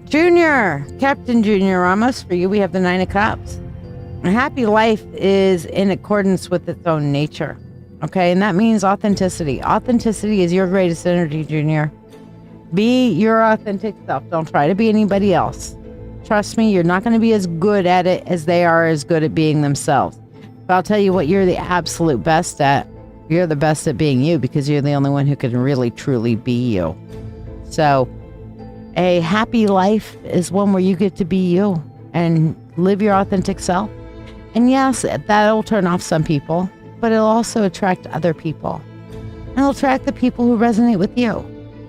Junior, Captain Junior Ramos, for you we have the Nine of Cups. A happy life is in accordance with its own nature. Okay, and that means authenticity. Authenticity is your greatest energy, Junior. Be your authentic self. Don't try to be anybody else. Trust me, you're not going to be as good at it as they are as good at being themselves. But I'll tell you what you're the absolute best at. You're the best at being you because you're the only one who can really, truly be you. So, a happy life is one where you get to be you and live your authentic self. And yes, that'll turn off some people. But it'll also attract other people. And it'll attract the people who resonate with you.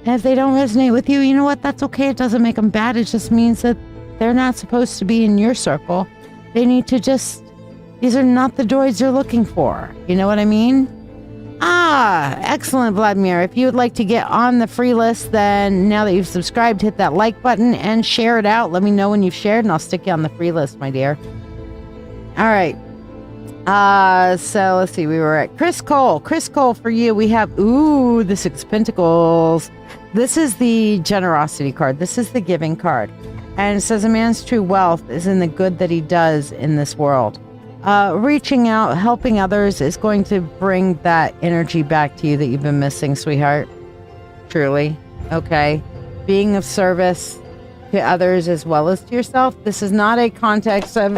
And if they don't resonate with you, you know what? That's okay. It doesn't make them bad. It just means that they're not supposed to be in your circle. They need to these are not the droids you're looking for. You know what I mean? Excellent, Vladimir. If you would like to get on the free list, then now that you've subscribed, hit that like button and share it out. Let me know when you've shared, and I'll stick you on the free list, my dear. All right. So let's see. We were at Chris Cole. Chris Cole, for you, we have, the Six of Pentacles. This is the generosity card. This is the giving card. And it says a man's true wealth is in the good that he does in this world. Reaching out, helping others is going to bring that energy back to you that you've been missing, sweetheart. Truly. Okay. Being of service to others as well as to yourself. This is not a context of,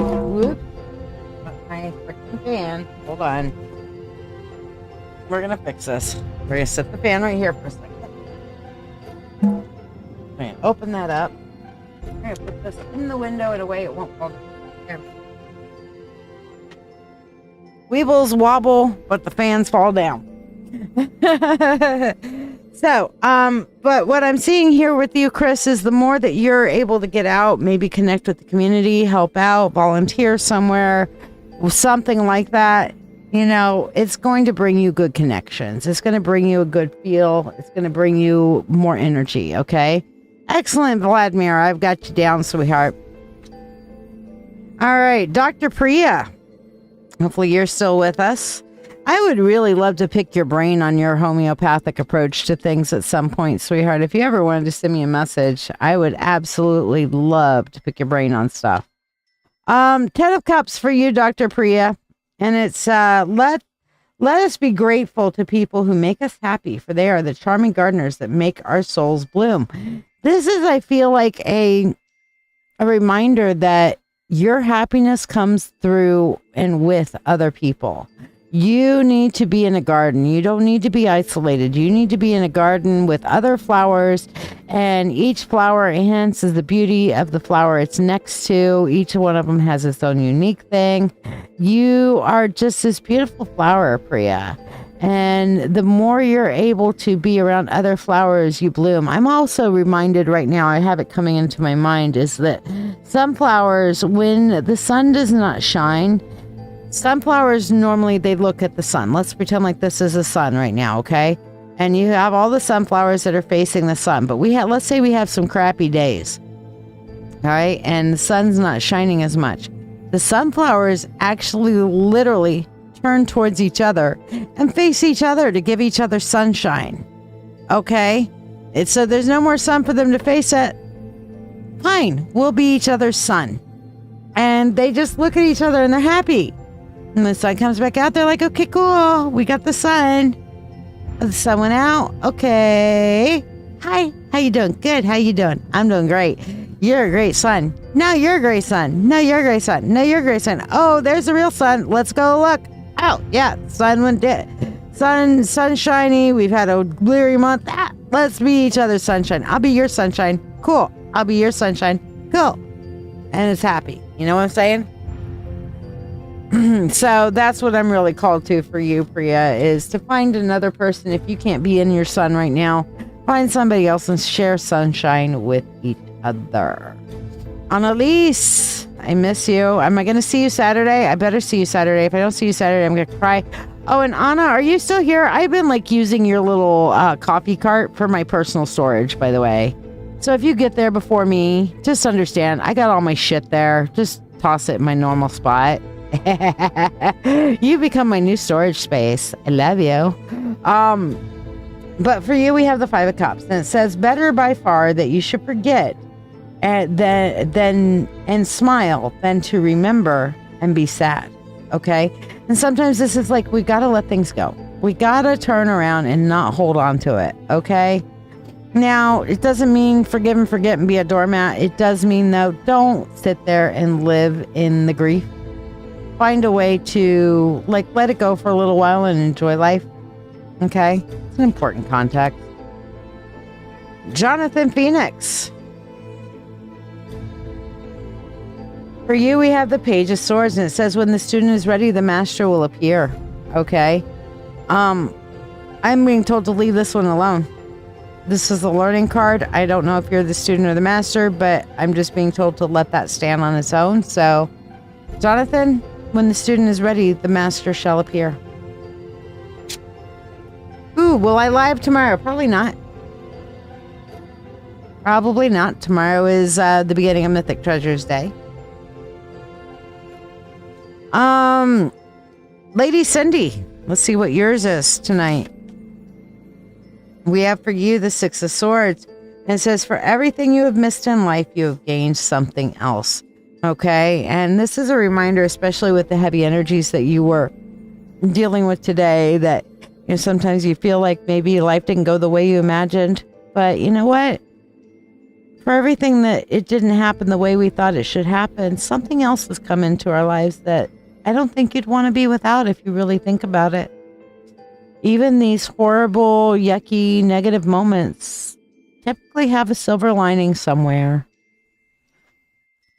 my freaking fan. Hold on. We're going to fix this. We're going to set the fan right here for a second. I'm going to open that up. I'm going to put this in the window in a way it won't fall down. Here. Weebles wobble, but the fans fall down. So, but what I'm seeing here with you, Chris, is the more that you're able to get out, maybe connect with the community, help out, volunteer somewhere, something like that, you know, it's going to bring you good connections. It's going to bring you a good feel. It's going to bring you more energy, okay? Excellent, Vladimir. I've got you down, sweetheart. All right, Dr. Priya. Hopefully you're still with us. I would really love to pick your brain on your homeopathic approach to things at some point, sweetheart. If you ever wanted to send me a message, I would absolutely love to pick your brain on stuff. 10 of Cups for you, Dr. Priya. And it's, let us be grateful to people who make us happy, for they are the charming gardeners that make our souls bloom. This is, I feel like, a reminder that your happiness comes through and with other people. You need to be in a garden. You don't need to be isolated. You need to be in a garden with other flowers, and each flower enhances the beauty of the flower it's next to. Each one of them has its own unique thing. You are just this beautiful flower, Priya. And the more you're able to be around other flowers, you bloom. I'm also reminded right now, I have it coming into my mind, is that some flowers, when the sun does not shine, sunflowers normally, they look at the sun. Let's pretend like this is the sun right now, okay? And you have all the sunflowers that are facing the sun. But let's say we have some crappy days, all right? And the sun's not shining as much. The sunflowers actually literally turn towards each other and face each other to give each other sunshine. Okay? So there's no more sun for them to face it. Fine. We'll be each other's sun. And they just look at each other and they're happy. And the sun comes back out. They're like, okay, cool. We got the sun. The sun went out. Okay. Hi. How you doing? Good. How you doing? I'm doing great. You're a great sun. No, you're a great sun. No, you're a great sun. No, you're a great sun. Oh, there's the real sun. Let's go look. Oh, yeah, sun went dead. Sun shiny. We've had a bleary month. Let's be each other's sunshine. I'll be your sunshine. Cool. I'll be your sunshine. Cool. And it's happy. You know what I'm saying? So that's what I'm really called to for you, Priya, is to find another person. If you can't be in your sun right now, find somebody else and share sunshine with each other. Annalise, I miss you. Am I going to see you Saturday? I better see you Saturday. If I don't see you Saturday, I'm going to cry. Oh, and Anna, are you still here? I've been using your little coffee cart for my personal storage, by the way. So if you get there before me, just understand, I got all my shit there. Just toss it in my normal spot. You become my new storage space. I love you. But for you, we have the 5 of Cups. And it says, better by far that you should forget and smile than to remember and be sad. Okay? And sometimes this is we got to let things go. We got to turn around and not hold on to it. Okay? Now, it doesn't mean forgive and forget and be a doormat. It does mean, though, don't sit there and live in the grief. Find a way to, let it go for a little while and enjoy life. Okay? It's an important context. Jonathan Phoenix. For you, we have the Page of Swords, and it says, when the student is ready, the master will appear. Okay? I'm being told to leave this one alone. This is a learning card. I don't know if you're the student or the master, but I'm just being told to let that stand on its own. So, Jonathan, when the student is ready, the master shall appear. Ooh, will I live tomorrow? Probably not. Probably not. Tomorrow is the beginning of Mythic Treasures Day. Lady Cindy, let's see what yours is tonight. We have for you the Six of Swords. And it says, for everything you have missed in life, you have gained something else. Okay? And this is a reminder, especially with the heavy energies that you were dealing with today, that sometimes you feel like maybe life didn't go the way you imagined. But you know what? For everything that it didn't happen the way we thought it should happen, something else has come into our lives that I don't think you'd want to be without if you really think about it. Even these horrible, yucky, negative moments typically have a silver lining somewhere.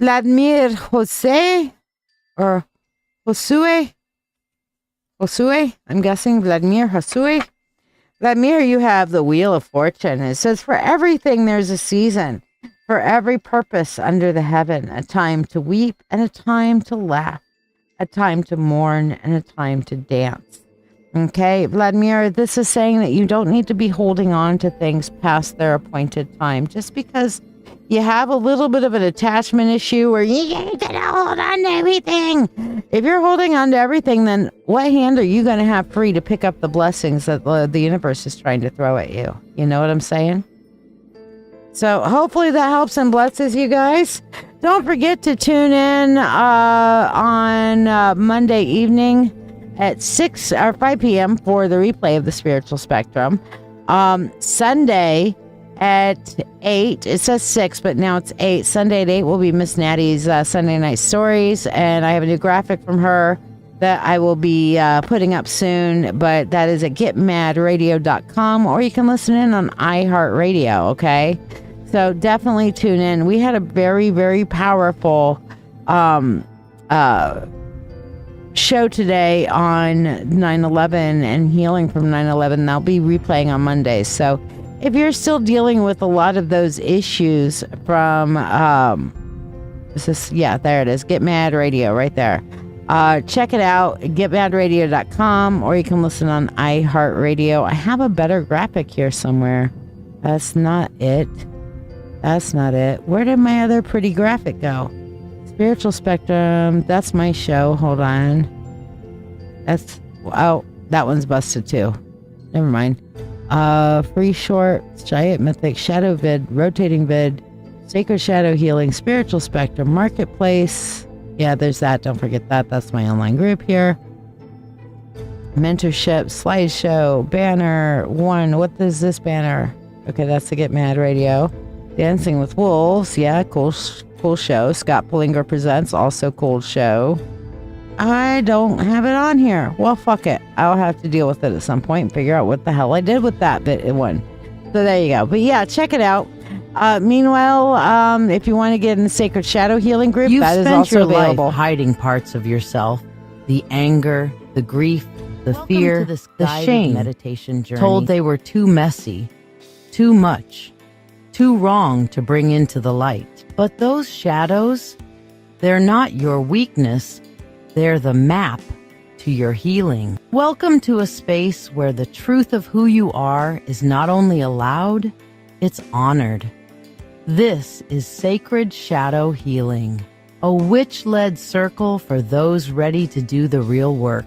Vladimir Jose, or Josue, I'm guessing Vladimir Josue. Vladimir, you have the Wheel of Fortune. It says, for everything there's a season, for every purpose under the heaven, a time to weep and a time to laugh, a time to mourn and a time to dance. Okay, Vladimir, this is saying that you don't need to be holding on to things past their appointed time. Just because you have a little bit of an attachment issue where you gotta hold on to everything. If you're holding on to everything, then what hand are you going to have free to pick up the blessings that the universe is trying to throw at you? You know what I'm saying? So hopefully that helps and blesses you guys. Don't forget to tune in on Monday evening at 6 or 5 p.m. for the replay of the Spiritual Spectrum. Sunday at 8, it says 6, but now it's 8. Sunday at 8 will be Miss Natty's Sunday Night Stories, and I have a new graphic from her that I will be putting up soon, but that is at getmadradio.com, or you can listen in on iHeartRadio, okay? So definitely tune in. We had a very, very powerful show today on 9/11 and healing from 9/11. They'll be replaying on Monday. So if you're still dealing with a lot of those issues from there it is, Get Mad Radio right there. Check it out, getmadradio.com, or you can listen on iHeartRadio. I have a better graphic here somewhere. That's not it. Where did my other pretty graphic go? Spiritual Spectrum, that's my show. Hold on. That one's busted too. Never mind. Free short, giant mythic, shadow vid, rotating vid, sacred shadow healing, spiritual spectrum, marketplace. Yeah, there's that. Don't forget that. That's my online group here. Mentorship, slideshow, banner one. What is this banner? Okay, that's the Get Mad Radio. Dancing with Wolves. Yeah, cool show. Scott Polinger Presents, also cool show. I don't have it on here. Well, fuck it. I'll have to deal with it at some point and figure out what the hell I did with that bit one. So there you go. But yeah, check it out. Meanwhile, if you want to get in the Sacred Shadow Healing group, that is also available. Life hiding parts of yourself, the anger, the grief, the fear, the shame, meditation journey. Told they were too messy, too much, too wrong to bring into the light. But those shadows, they're not your weakness. They're the map to your healing. Welcome to a space where the truth of who you are is not only allowed, it's honored. This is Sacred Shadow Healing, a witch-led circle for those ready to do the real work.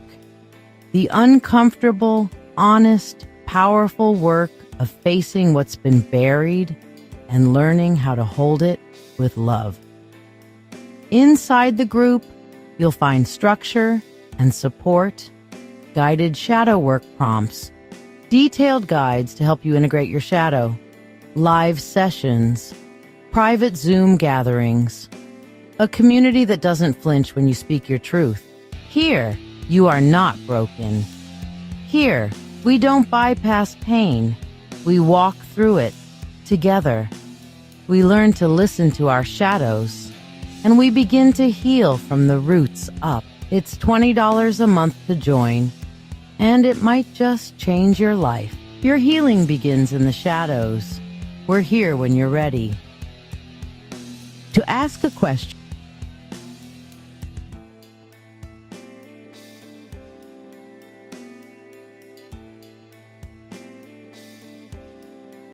The uncomfortable, honest, powerful work of facing what's been buried and learning how to hold it with love. Inside the group, you'll find structure and support, guided shadow work prompts, detailed guides to help you integrate your shadow, live sessions, private Zoom gatherings, a community that doesn't flinch when you speak your truth. Here, you are not broken. Here, we don't bypass pain. We walk through it together. We learn to listen to our shadows, and we begin to heal from the roots up. It's $20 a month to join, and it might just change your life. Your healing begins in the shadows. We're here when you're ready. To ask a question,